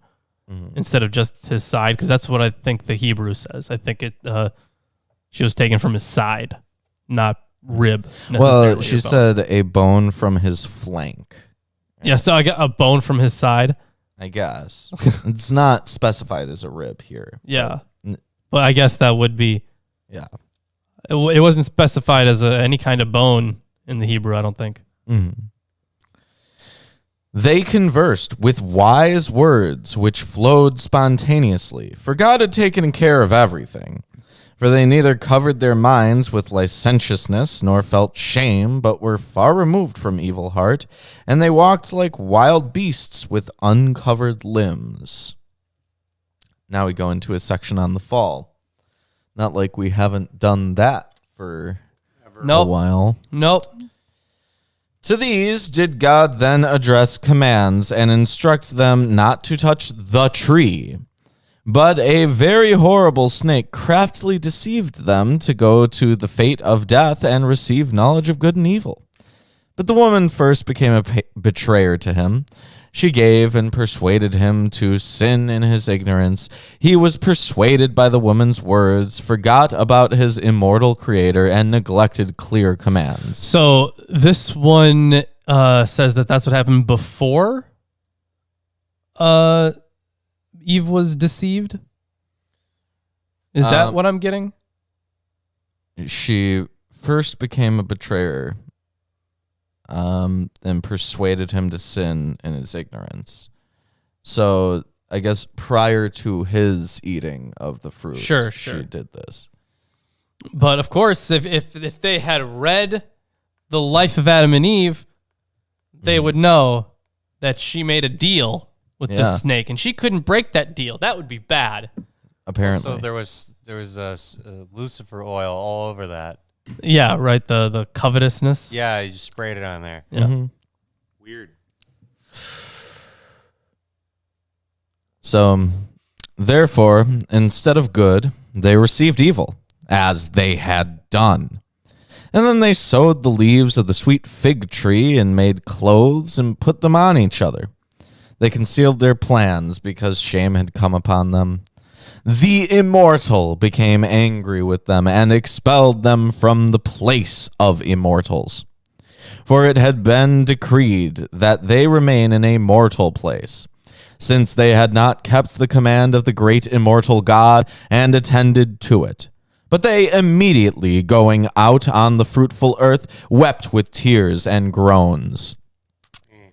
instead of just his side, because that's what I think the Hebrew says. I think she was taken from his side, not rib. Well, she said a bone from his flank. Yeah, so I got a bone from his side. I guess. It's not specified as a rib here. Yeah. But I guess that would be. Yeah. It wasn't specified as any kind of bone in the Hebrew, I don't think. Mm-hmm. They conversed with wise words which flowed spontaneously, for God had taken care of everything. For they neither covered their minds with licentiousness, nor felt shame, but were far removed from evil heart, and they walked like wild beasts with uncovered limbs. Now we go into a section on the fall. Not like we haven't done that for a while. Nope. To these did God then address commands and instruct them not to touch the tree. But a very horrible snake craftily deceived them to go to the fate of death and receive knowledge of good and evil. But the woman first became a betrayer to him. She gave and persuaded him to sin in his ignorance. He was persuaded by the woman's words, forgot about his immortal creator, and neglected clear commands. So this one says that that's what happened before Eve was deceived. Is that what I'm getting? She first became a betrayer. And persuaded him to sin in his ignorance. So I guess prior to his eating of the fruit, she did this. But of course, if they had read the life of Adam and Eve, they would know that she made a deal with the snake, and she couldn't break that deal. That would be bad. Apparently. So there was Lucifer oil all over that. Yeah, right. The covetousness. Yeah, you just sprayed it on there. Yeah. Mm-hmm. Weird. So, therefore, instead of good, they received evil, as they had done. And then they sewed the leaves of the sweet fig tree and made clothes and put them on each other. They concealed their plans because shame had come upon them. The immortal became angry with them and expelled them from the place of immortals. For it had been decreed that they remain in a mortal place, since they had not kept the command of the great immortal God and attended to it. But they immediately, going out on the fruitful earth, wept with tears and groans.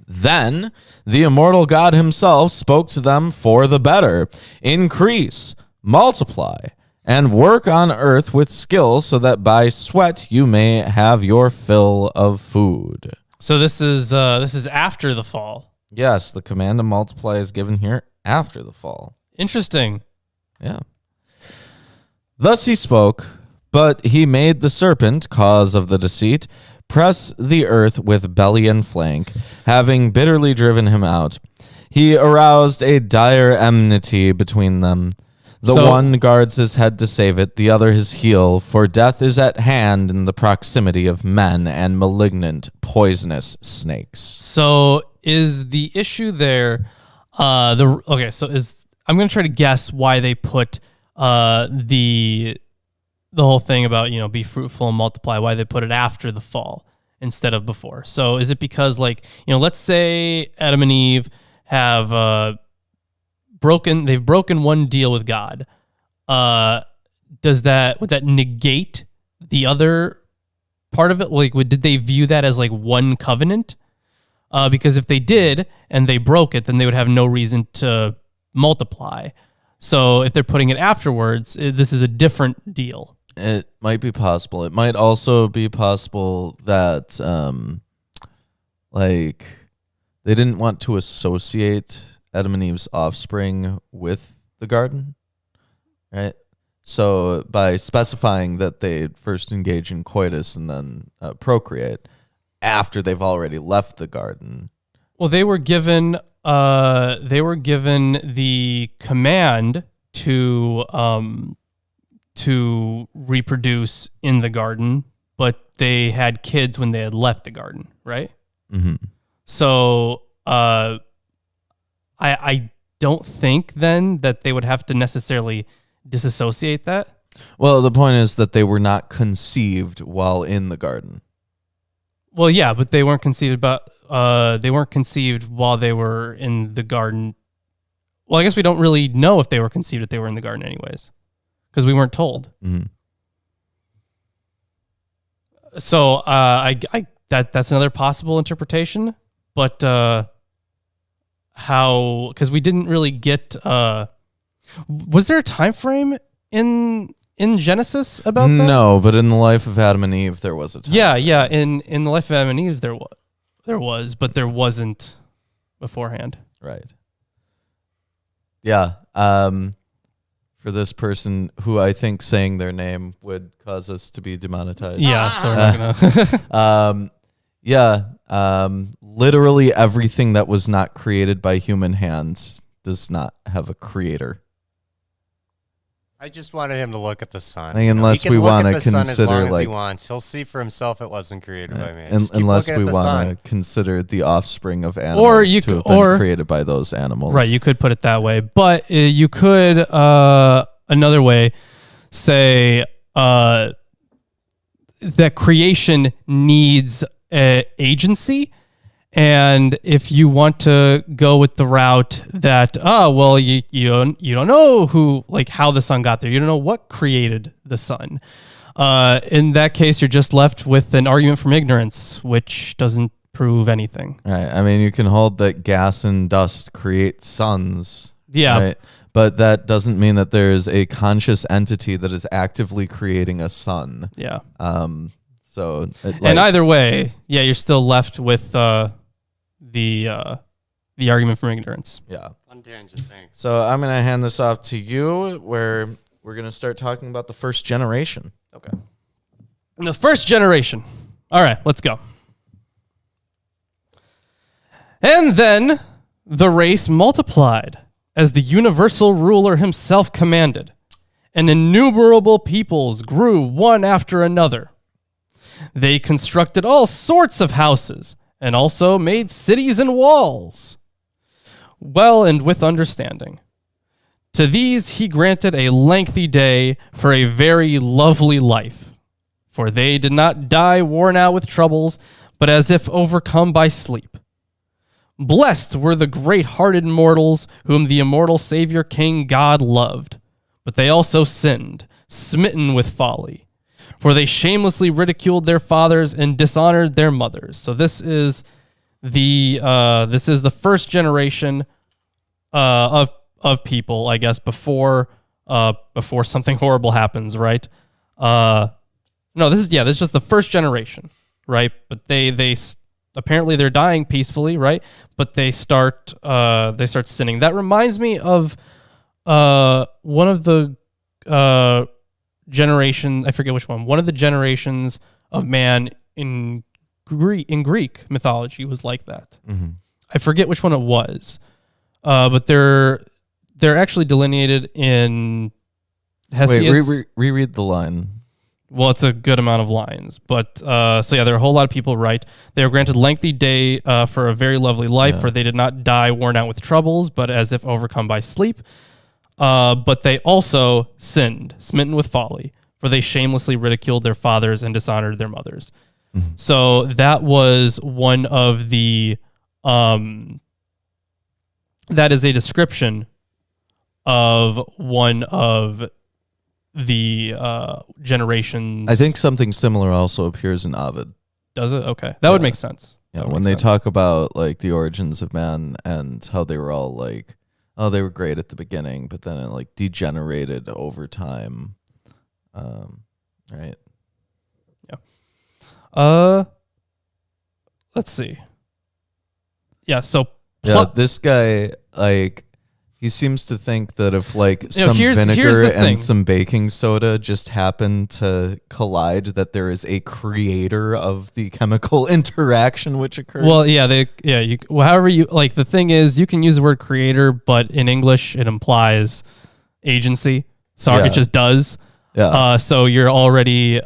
Then the immortal God himself spoke to them for the better. Increase, multiply, and work on earth with skill, so that by sweat you may have your fill of food. So this is after the fall. Yes, the command to multiply is given here after the fall. Interesting. Yeah. Thus he spoke, but he made the serpent, cause of the deceit, press the earth with belly and flank, having bitterly driven him out. He aroused a dire enmity between them. The one guards his head to save it, the other his heel, for death is at hand in the proximity of men and malignant, poisonous snakes. So is the issue there? I'm going to try to guess why they put the whole thing about, be fruitful and multiply, why they put it after the fall instead of before. So is it because, let's say Adam and Eve have they've broken one deal with God. Would that negate the other part of it? Did they view that as one covenant? Because if they did and they broke it, then they would have no reason to multiply. So if they're putting it afterwards, this is a different deal. It might be possible. It might also be possible that, they didn't want to associate Adam and Eve's offspring with the garden, right? So by specifying that they first engage in coitus and then procreate after they've already left the garden. Well, they were given the command to reproduce in the garden, but they had kids when they had left the garden, right? Mm-hmm. So I don't think then that they would have to necessarily disassociate that. Well, the point is that they were not conceived while in the garden. Well, yeah, but they weren't conceived while they were in the garden. Well, I guess we don't really know if they were conceived if they were in the garden anyways, because we weren't told. Mm-hmm. So that's another possible interpretation, but because we didn't really get was there a time frame in Genesis about that? No, but in the life of Adam and Eve there was a time. Yeah, in the life of Adam and Eve there was, but there wasn't beforehand. Right. Yeah. For this person who I think saying their name would cause us to be demonetized. Yeah, so we're not gonna literally everything that was not created by human hands does not have a creator. I just wanted him to look at the sun. Unless we want to consider, as long as he wants. He'll see for himself it wasn't created by me. Unless we want to consider the offspring of animals or to have been created by those animals. Right, you could put it that way. But you could, another way, say that creation needs agency. And if you want to go with the route that, you don't know how the sun got there. You don't know what created the sun. In that case, you're just left with an argument from ignorance, which doesn't prove anything. Right. I mean, you can hold that gas and dust create suns. Yeah. Right? But that doesn't mean that there's a conscious entity that is actively creating a sun. Yeah. And either way, you're still left with the the argument from ignorance. Yeah. Fun tangent, thanks. So I'm going to hand this off to you, where we're going to start talking about the first generation. Okay. The first generation. All right, let's go. And then the race multiplied as the universal ruler himself commanded, and innumerable peoples grew one after another. They constructed all sorts of houses and also made cities and walls, well and with understanding. To these he granted a lengthy day for a very lovely life, for they did not die worn out with troubles, but as if overcome by sleep. Blessed were the great-hearted mortals whom the immortal Savior King God loved, but they also sinned, smitten with folly, for they shamelessly ridiculed their fathers and dishonored their mothers. So this is the first generation of people, I guess, before something horrible happens, right? No, this is just the first generation, right? But they apparently they're dying peacefully, right? But they start sinning. That reminds me of one of the generation, I forget which one. One of the generations of man in Greek mythology was like that. Mm-hmm. I forget which one it was, but they're actually delineated in Hesiod's. Wait, reread the line. Well, it's a good amount of lines, but there are a whole lot of people, right? They were granted lengthy day for a very lovely life, for they did not die worn out with troubles, but as if overcome by sleep. But they also sinned, smitten with folly, for they shamelessly ridiculed their fathers and dishonored their mothers. Mm-hmm. So that was one of the, that is a description of one of the generations. I think something similar also appears in Ovid. Does it? Okay. That would make sense. Yeah, when they talk about like the origins of man and how they were all like, oh, they were great at the beginning, but then it like degenerated over time. Right. Yeah. Let's see. Yeah, so this guy, like, he seems to think that if like some here's vinegar the thing. and some baking soda just happen to collide, that there is a creator of the chemical interaction which occurs. Well, however you like, the thing is, you can use the word creator, but in English it implies agency. Sorry, it just does. Yeah. So you're already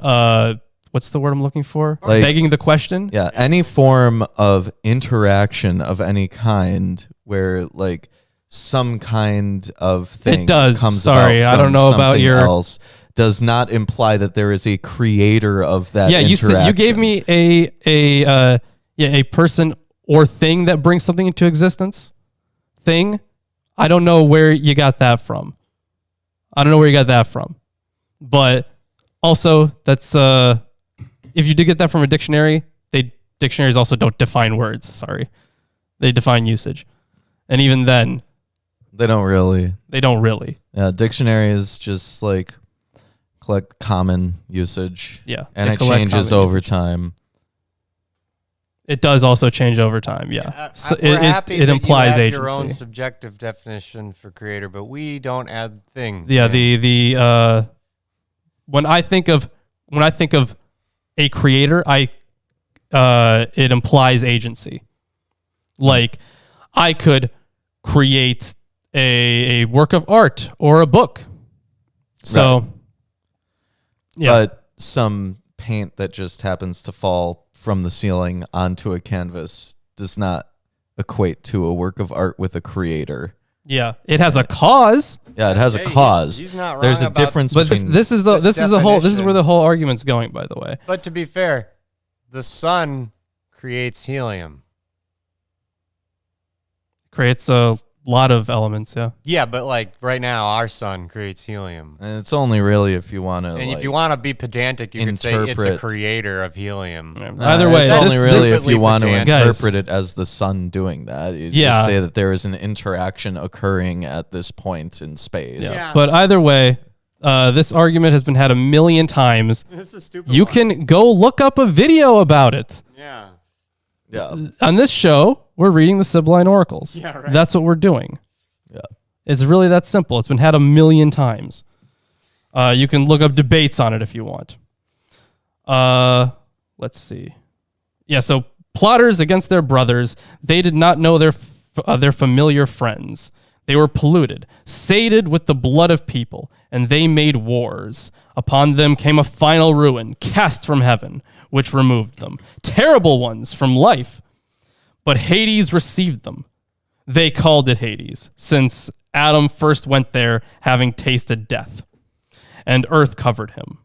what's the word I'm looking for? Like, begging the question. Yeah, any form of interaction of any kind where like some kind of thing comes about from I don't know about your else does not imply that there is a creator of that interaction. You gave me a person or thing that brings something into existence. Thing. I don't know where you got that from. But also, that's if you did get that from a dictionary, dictionaries also don't define words. Sorry, they define usage, and even then, they don't really. Yeah, dictionaries just like collect common usage. Yeah, and it changes over time. It does also change over time. Yeah, so it implies you have agency. Your own subjective definition for creator, but we don't add thing. Yeah, the when I think of a creator, it implies agency. Like, I could create a work of art or a book. So, right. Yeah. But some paint that just happens to fall from the ceiling onto a canvas does not equate to a work of art with a creator. Yeah, it has a cause. Yeah, it has a cause. He's not wrong. There's a difference But between this is where the whole argument's going, by the way. But to be fair, the sun creates helium. Creates a lot of elements, yeah. Yeah, but like right now, our sun creates helium. And it's only really if you want to. And if you want to be pedantic, you could say it's a creator of helium. Either way, it's only really if you want to pedantic. interpret it as the sun doing that. You just say that there is an interaction occurring at this point in space. Yeah. But either way, this argument has been had a million times. This is stupid. You can go look up a video about it. Yeah. Yeah. On this show, We're reading the Sibylline oracles. Yeah, right. That's what we're doing. Yeah. It's really that simple. It's been had a million times. You can look up debates on it if you want. Let's see. Yeah, so plotters against their brothers, they did not know their familiar friends. They were polluted, sated with the blood of people, and they made wars. Upon them came a final ruin, cast from heaven, which removed them. Terrible ones from life. But Hades received them. They called it Hades, since Adam first went there, having tasted death. And earth covered him.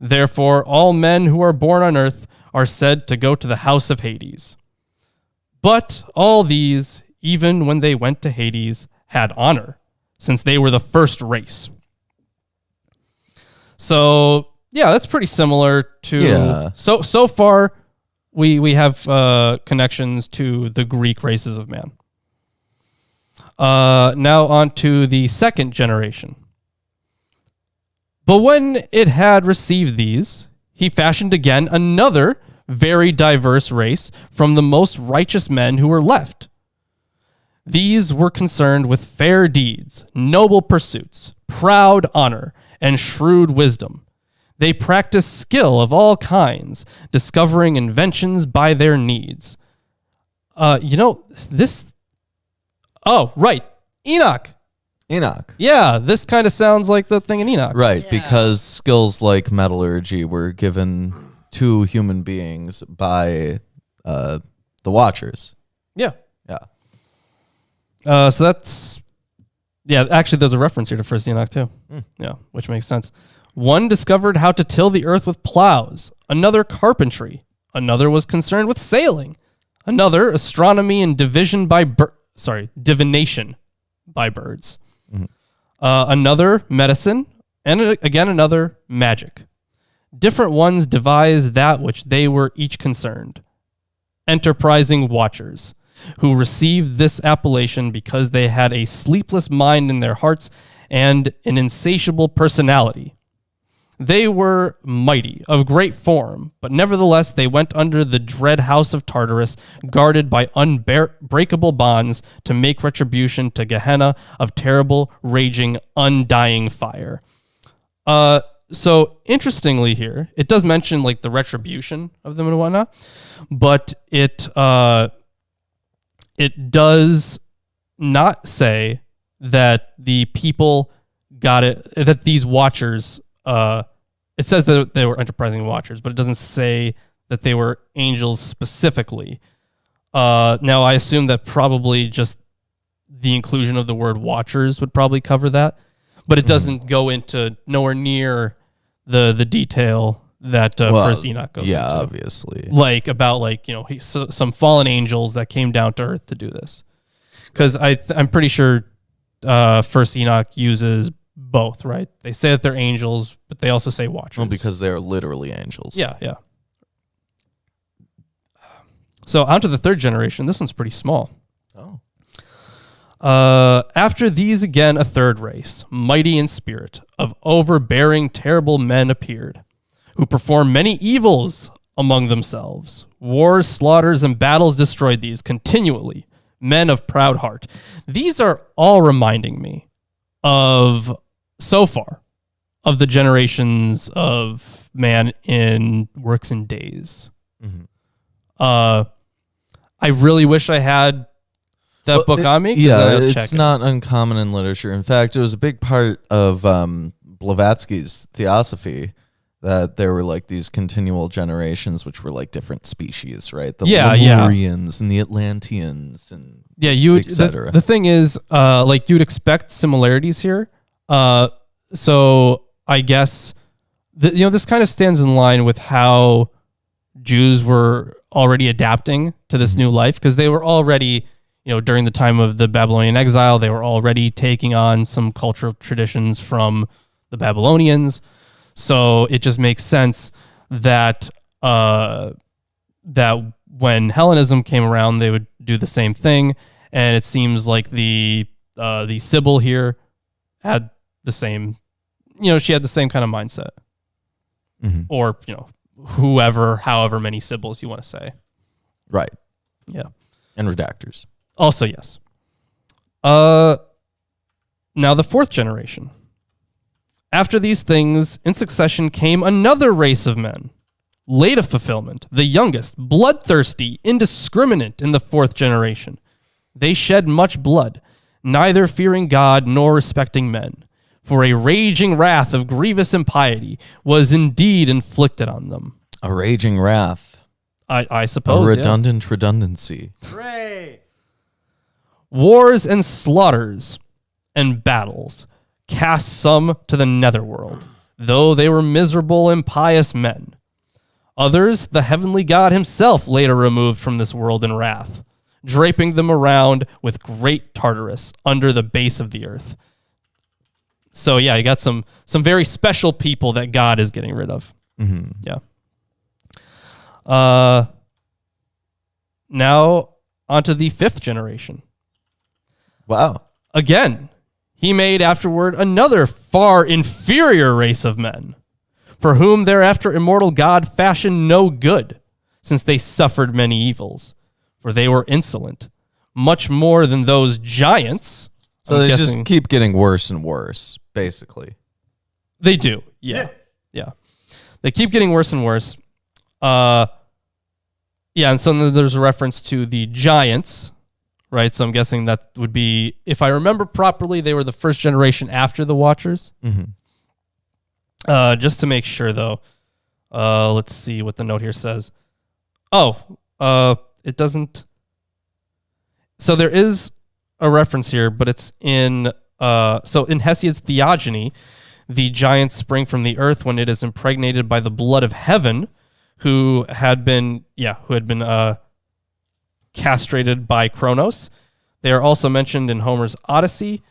Therefore, all men who are born on earth are said to go to the house of Hades. But all these, even when they went to Hades, had honor, since they were the first race. So, yeah, that's pretty similar to... Yeah. So far, we have connections to the Greek races of man. Now on to the second generation. But when it had received these, he fashioned again another very diverse race from the most righteous men who were left. These were concerned with fair deeds, noble pursuits, proud honor, and shrewd wisdom. They practiced skill of all kinds, discovering inventions by their needs. This... Oh, right. Enoch. Yeah, this kind of sounds like the thing in Enoch. Right, because skills like metallurgy were given to human beings by the Watchers. Yeah. Yeah. So that's... Yeah, actually, there's a reference here to First Enoch, too. Yeah, which makes sense. One discovered how to till the earth with plows. Another, carpentry. Another was concerned with sailing. Another, astronomy and divination by birds. Another, medicine. And again, another, magic. Different ones devised that which they were each concerned. Enterprising watchers, who received this appellation because they had a sleepless mind in their hearts and an insatiable personality. They were mighty, of great form, but nevertheless they went under the dread house of Tartarus, guarded by unbreakable bonds to make retribution to Gehenna of terrible, raging, undying fire. So interestingly here, it does mention like the retribution of them and whatnot, but it does not say that the people got it, that these watchers, it says that they were enterprising watchers, but it doesn't say that they were angels specifically. Now, I assume that probably just the inclusion of the word watchers would probably cover that, but it doesn't go into nowhere near the detail that First Enoch goes into. Yeah, obviously. Like about some fallen angels that came down to earth to do this. Because I'm pretty sure First Enoch uses both, right? They say that they're angels, but they also say watchers. Well, because they're literally angels. Yeah. So on to the third generation. This one's pretty small. Oh. After these again, a third race, mighty in spirit, of overbearing, terrible men appeared, who performed many evils among themselves. Wars, slaughters, and battles destroyed these continually. Men of proud heart. These are all reminding me of, so far, of the generations of man in Works and Days. Mm-hmm. I really wish I had that book on me. Yeah, it's not uncommon in literature. In fact, it was a big part of Blavatsky's Theosophy that there were like these continual generations, which were like different species, right? The Lemurians and the Atlanteans and etc. The thing is, like you'd expect similarities here. So I guess this kind of stands in line with how Jews were already adapting to this new life, because they were already, during the time of the Babylonian exile, they were already taking on some cultural traditions from the Babylonians. So it just makes sense that that when Hellenism came around, they would do the same thing. And it seems like the Sibyl here had the same, she had the same kind of mindset. Mm-hmm. Or, however many Sibyls you want to say. Right. Yeah. And redactors. Also, yes. Now the fourth generation. After these things, in succession came another race of men, late of fulfillment, the youngest, bloodthirsty, indiscriminate in the fourth generation. They shed much blood, neither fearing God nor respecting men. For a raging wrath of grievous impiety was indeed inflicted on them. A raging wrath. I suppose, A redundant redundancy. Hooray! Wars and slaughters and battles cast some to the netherworld, though they were miserable, impious men. Others, the heavenly God himself later removed from this world in wrath, draping them around with great Tartarus under the base of the earth. So yeah, you got some very special people that God is getting rid of. Mm-hmm. Yeah. Now onto the fifth generation. Wow. Again, he made afterward another far inferior race of men, for whom thereafter immortal God fashioned no good, since they suffered many evils, for they were insolent, much more than those giants. So I'm they guessing just keep getting worse and worse, basically. they do. Yeah. They keep getting worse and worse. And so then there's a reference to the giants, right? So I'm guessing that would be, if I remember properly, they were the first generation after the Watchers. Mm-hmm. Just to make sure, though, let's see what the note here says. It doesn't. So there is a reference here, but it's in. So in Hesiod's Theogony, the giants spring from the earth when it is impregnated by the blood of heaven, who had been castrated by Kronos. They are also mentioned in Homer's Odyssey,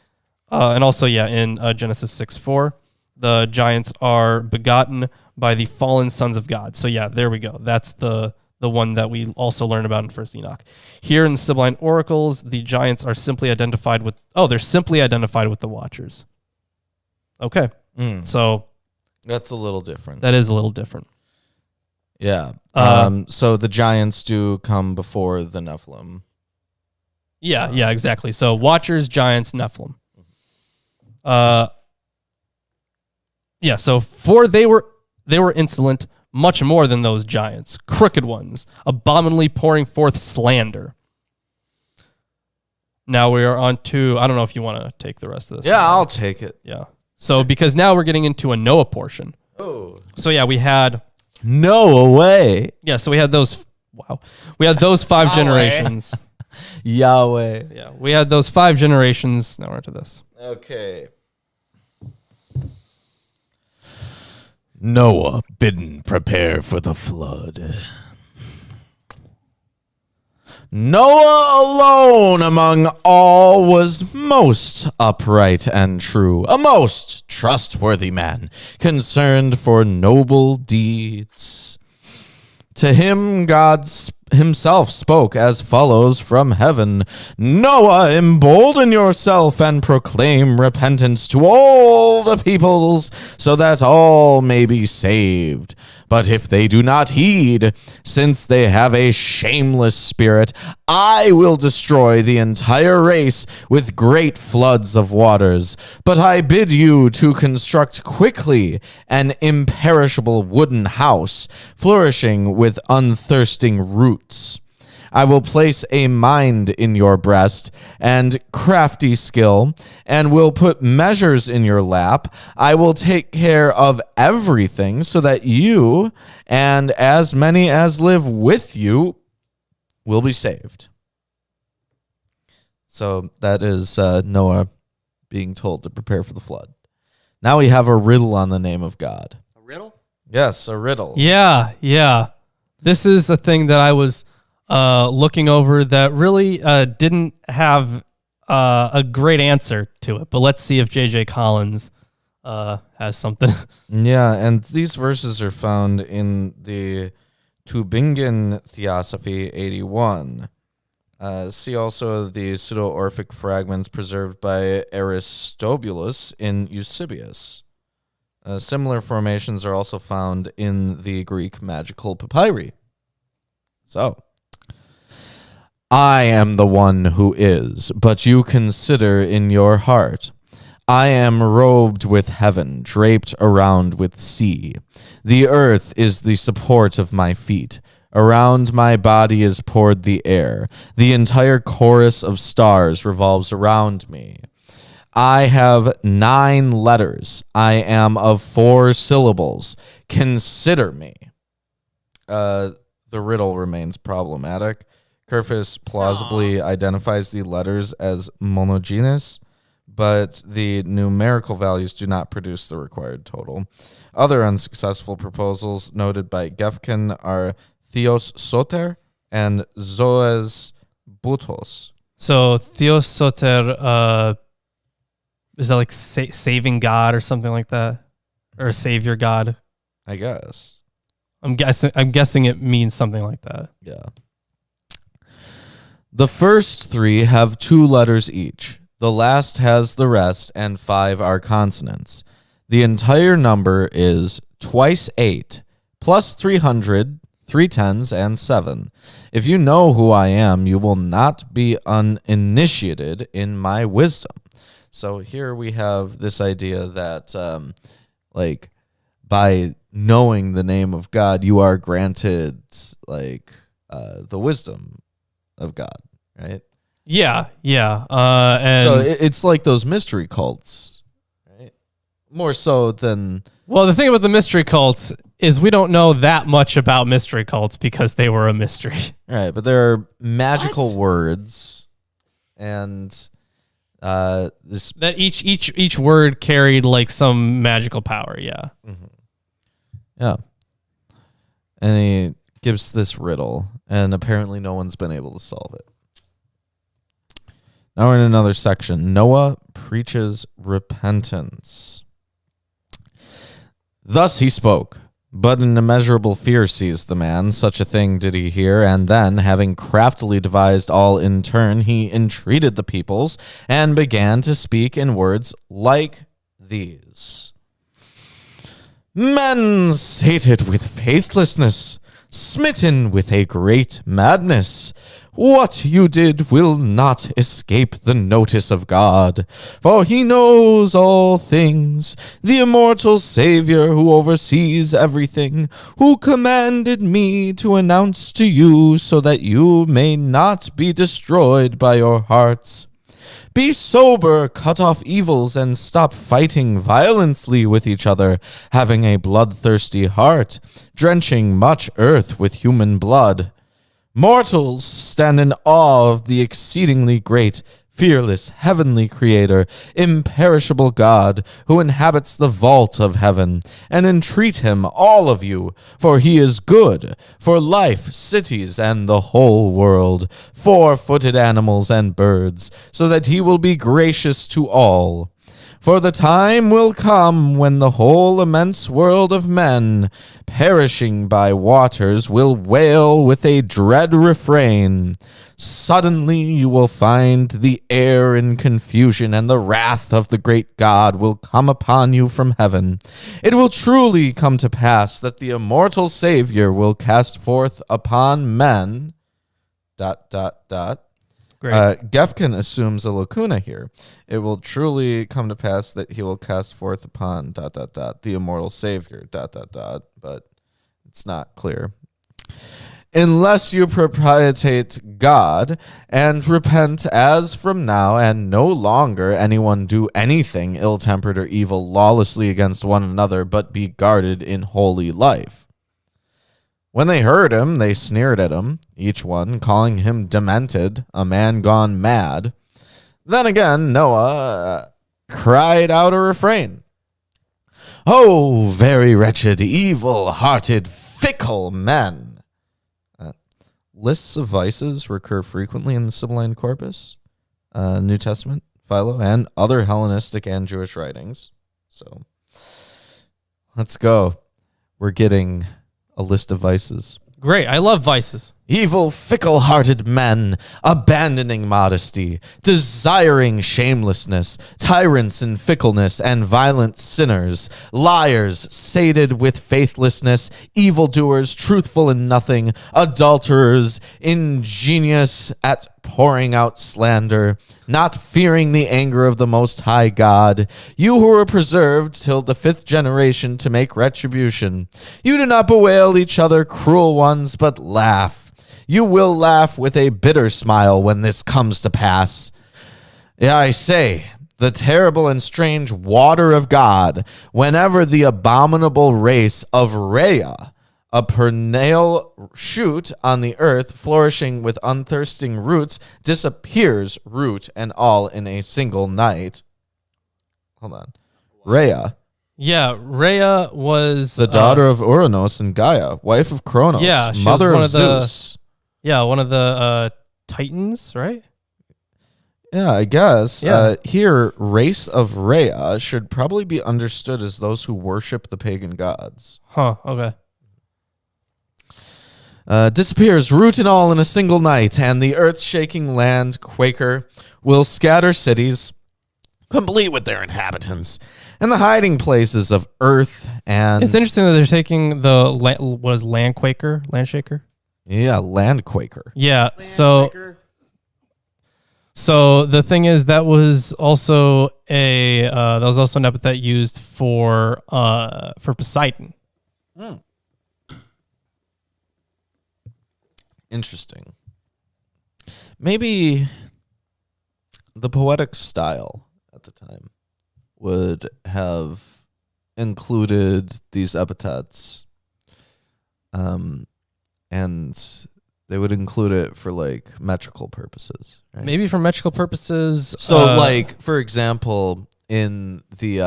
and also in Genesis 6:4. The giants are begotten by the fallen sons of God. So there we go. That's the one that we also learn about in First Enoch. Here in the Sibylline oracles, the giants are simply identified with. They're simply identified with the Watchers. Okay, so that's a little different. That is a little different. Yeah. So the giants do come before the Nephilim. Yeah, exactly. So Watchers, giants, Nephilim. So for they were insolent, much more than those giants, crooked ones, abominably pouring forth slander. Now we are on to, I don't know if you want to take the rest of this. Yeah, I'll take it. Yeah. So because now we're getting into a Noah portion. Oh. So we had Noah way. Yeah, so we had those. Wow, we had those 5 generations. Yahweh. Yeah, we had those 5 generations. Now we're into this. Okay. Noah bidden prepare for the flood. Noah alone among all was most upright and true, a most trustworthy man, concerned for noble deeds. To him God himself spoke as follows from heaven: Noah, embolden yourself and proclaim repentance to all the peoples, so that all may be saved. But if they do not heed, since they have a shameless spirit, I will destroy the entire race with great floods of waters. But I bid you to construct quickly an imperishable wooden house, flourishing with unthirsting roots. I will place a mind in your breast and crafty skill, and will put measures in your lap. I will take care of everything so that you and as many as live with you will be saved. So that is Noah being told to prepare for the flood. Now we have a riddle on the name of God. A riddle? Yes, a riddle. Yeah. This is a thing that I was looking over that really didn't have a great answer to it. But let's see if J.J. Collins has something. Yeah, and these verses are found in the Tübingen Theosophy 81. See also the pseudo-orphic fragments preserved by Aristobulus in Eusebius. Similar formations are also found in the Greek magical papyri. So, I am the one who is, but you consider in your heart. I am robed with heaven, draped around with sea. The earth is the support of my feet. Around my body is poured the air. The entire chorus of stars revolves around me. I have 9 letters. I am of 4 syllables. Consider me. The riddle remains problematic. Kerfus plausibly identifies the letters as monogenes, but the numerical values do not produce the required total. Other unsuccessful proposals noted by Gefkin are Theos Soter and Zoes Butos. So Theos Soter, is that like saving God or something like that, or savior God? I guess. I'm guessing it means something like that. Yeah. The first 3 have 2 letters each. The last has the rest, and 5 are consonants. The entire number is twice 8, plus 300, 3 tens, and 7. If you know who I am, you will not be uninitiated in my wisdom. So here we have this idea that, by knowing the name of God, you are granted, the wisdom of God, right? Yeah. And so it's like those mystery cults, right? More so than... Well, the thing about the mystery cults is we don't know that much about mystery cults because they were a mystery. Right, but there are magical words, and this... That each word carried like some magical power, yeah. Mm-hmm. Yeah. And he gives this riddle, and apparently no one's been able to solve it. Now we're in another section. Noah preaches repentance. Thus he spoke, but an immeasurable fear seized the man. Such a thing did he hear, and then, having craftily devised all in turn, he entreated the peoples, and began to speak in words like these. Men sated with faithlessness, smitten with a great madness, what you did will not escape the notice of God, for he knows all things, the immortal Savior who oversees everything, who commanded me to announce to you so that you may not be destroyed by your hearts. Be sober, cut off evils, and stop fighting violently with each other, having a bloodthirsty heart, drenching much earth with human blood. Mortals, stand in awe of the exceedingly great, fearless, heavenly Creator, imperishable God, who inhabits the vault of heaven, and entreat him, all of you, for he is good, for life, cities, and the whole world, 4-footed animals and birds, so that he will be gracious to all. For the time will come when the whole immense world of men, perishing by waters, will wail with a dread refrain. Suddenly you will find the air in confusion, and the wrath of the great God will come upon you from heaven. It will truly come to pass that the immortal Savior will cast forth upon men... Great. Gefkin assumes a lacuna here. It will truly come to pass that he will cast forth upon... the immortal Savior... but it's not clear. Unless you propitiate God and repent as from now, and no longer anyone do anything ill-tempered or evil lawlessly against one another, but be guarded in holy life. When they heard him, they sneered at him, each one calling him demented, a man gone mad. Then again, Noah cried out a refrain. Oh, very wretched, evil-hearted, fickle men! Lists of vices recur frequently in the Sibylline corpus, New Testament, Philo, and other Hellenistic and Jewish writings. So, let's go. We're getting a list of vices. Great. I love vices. Evil, fickle-hearted men, abandoning modesty, desiring shamelessness, tyrants in fickleness, and violent sinners, liars, sated with faithlessness, evildoers, truthful in nothing, adulterers, ingenious at pouring out slander, not fearing the anger of the Most High God, you who are preserved till the 5th generation to make retribution. You do not bewail each other, cruel ones, but laugh. You will laugh with a bitter smile when this comes to pass. Yeah, I say, the terrible and strange water of God, whenever the abominable race of Rhea, a perennial shoot on the earth, flourishing with unthirsting roots, disappears, root and all, in a single night. Hold on. Rhea. Yeah, Rhea was The daughter of Uranos and Gaia, wife of Kronos, yeah, she mother was of one of Zeus. one of the Titans, right? Yeah, I guess. Yeah. Here, race of Rhea should probably be understood as those who worship the pagan gods. Huh, okay. Disappears, root and all, in a single night, and the earth-shaking land quaker will scatter cities, complete with their inhabitants, and the hiding places of earth and... It's interesting that they're taking the, land shaker? Yeah, land quaker. Yeah, so the thing is that was also an epithet used for Poseidon. Interesting. Maybe the poetic style at the time would have included these epithets, and they would include it for like metrical purposes, right? Maybe for metrical purposes. So, like, for example, in the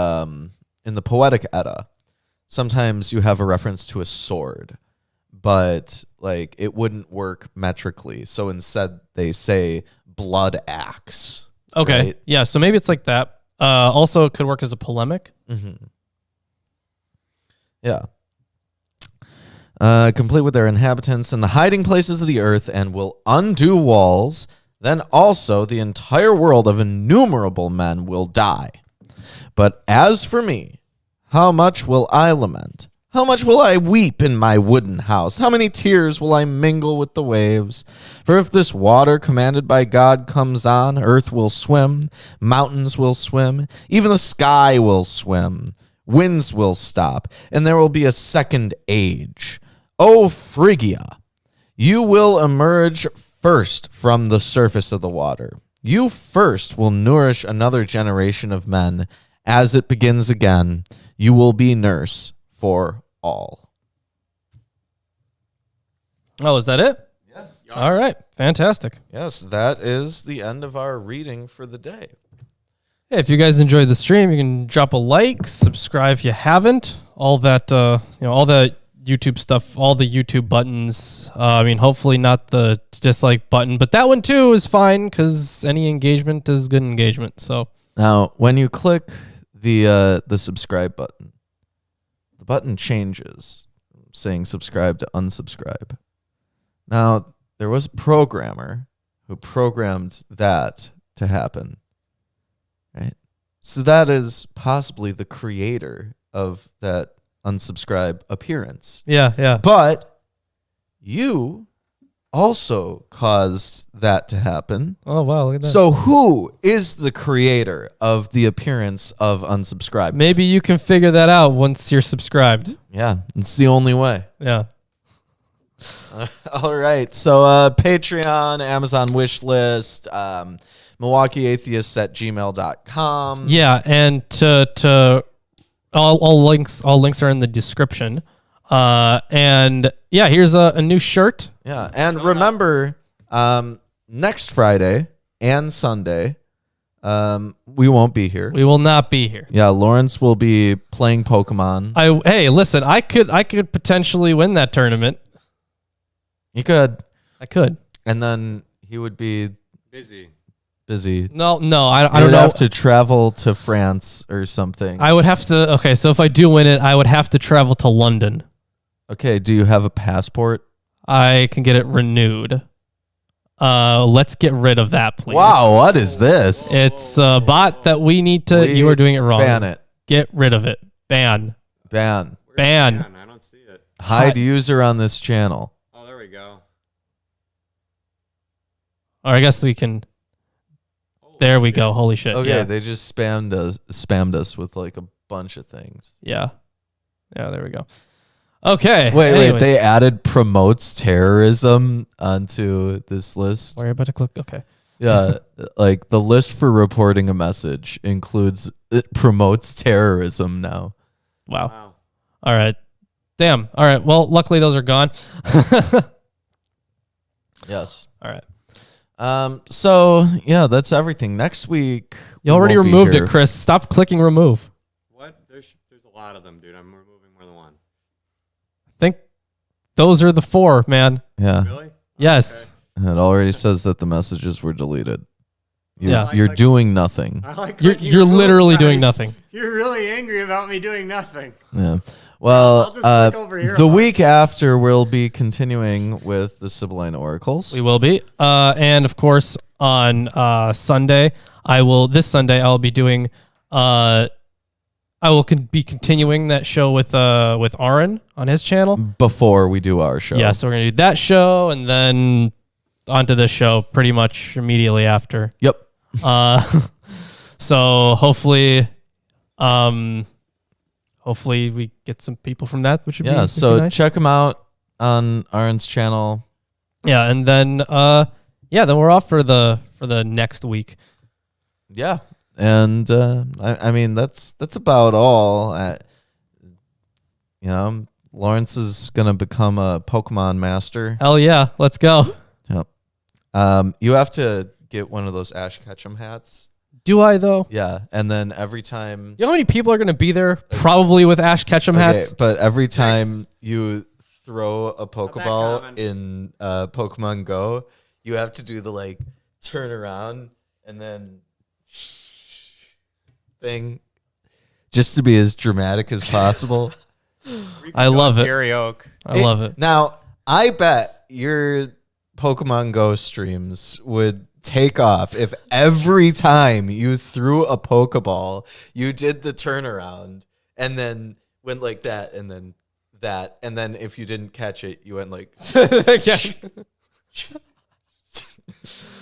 Poetic Edda, sometimes you have a reference to a sword, but like it wouldn't work metrically. So instead, they say blood axe. Okay, right? yeah. So maybe it's like that. Also, it could work as a polemic. Mm-hmm. Yeah. Complete with their inhabitants and the hiding places of the earth, and will undo walls. Then also the entire world of innumerable men will die. But as for me, how much will I lament? How much will I weep in my wooden house? How many tears will I mingle with the waves? For if this water commanded by God comes on, earth will swim, mountains will swim, even the sky will swim, winds will stop, and there will be a second age. O Phrygia, you will emerge first from the surface of the water. You first will nourish another generation of men. As it begins again, you will be nurse for all. Oh, is that it? Yes. All right. Fantastic. Yes, that is the end of our reading for the day. Hey, if you guys enjoyed the stream, you can drop a like, subscribe if you haven't. All that, all the YouTube stuff, all the YouTube buttons. Hopefully not the dislike button, but that one too is fine because any engagement is good engagement. So now, when you click the subscribe button, the button changes, saying subscribe to unsubscribe. Now, there was a programmer who programmed that to happen, right? So that is possibly the creator of that unsubscribe appearance. yeah. But you also caused that to happen. Oh, wow. Look at that. So who is the creator of the appearance of unsubscribe? Maybe you can figure that out once you're subscribed. Yeah, it's the only way. Yeah. All right. So Patreon, Amazon wishlist, MilwaukeeAtheists@gmail.com. Yeah, and to all links are in the description. And yeah, here's a new shirt. Yeah, and remember, next Friday and Sunday, we won't be here. We will not be here. Yeah, Lawrence will be playing Pokemon. Hey, listen, I could potentially win that tournament. You could. I could. And then he would be Busy. No, I You don't would know. have to travel to France or something. I would have to. Okay, so if I do win it, I would have to travel to London. Okay, do you have a passport? I can get it renewed. Let's get rid of that, please. Wow, what is this? It's a bot that we need to. You are doing it wrong. Ban it. Get rid of it. Ban. Ban. Ban. I don't see it. Hide user on this channel. Oh, there we go. Or I guess we can. There we go. Holy shit. Okay, Yeah. they just spammed us with like a bunch of things. Yeah. Yeah, there we go. Okay. Wait, anyways. they added promotes terrorism onto this list. Where are you about to click? Okay. Yeah, like the list for reporting a message includes it promotes terrorism now. Wow. All right. Damn. All right. Well, luckily those are gone. Yes. All right. So yeah, that's everything. Next week You already removed it, Chris. Stop clicking remove. What? There's a lot of them, dude. I'm removing more than one. I think those are the 4, man. Yeah. Really? Yes. Okay. It already says that the messages were deleted. Yeah. You're doing nothing. I like You're clicking literally remove, doing guys. nothing. You're really angry about me doing nothing. Yeah. Well, I'll just click over here the on week after we'll be continuing with the Sibylline oracles. We will be. And of course, on Sunday, this Sunday, I'll be doing, I will be continuing that show with Aaron on his channel. Before we do our show. Yeah, so we're going to do that show and then onto this show pretty much immediately after. Yep. So hopefully we get some people from that, which would be So nice. check them out on Aaron's channel. Yeah, and then then we're off for the next week. Yeah. And I mean that's about all. Lawrence is gonna become a Pokemon master. Hell yeah, let's go. Yep. You have to get one of those Ash Ketchum hats. Do I though? Yeah, and then every time. You know how many people are going to be there? Probably with Ash Ketchum hats. But every time you throw a comment. Pokeball in Pokemon Go, you have to do the turn around and then thing, just to be as dramatic as possible. I love it. Gary Oak. I love it. Now, I bet your Pokemon Go streams would take off if every time you threw a Pokeball, you did the turnaround and then went like that and then that. And then if you didn't catch it, you went like...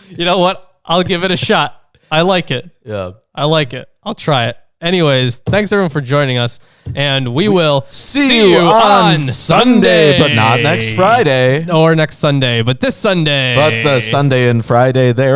You know what? I'll give it a shot. I like it. Yeah. I like it. I'll try it. Anyways, thanks everyone for joining us, and we will See you on Sunday, but not next Friday. Or next Sunday, but this Sunday. But the Sunday and Friday there.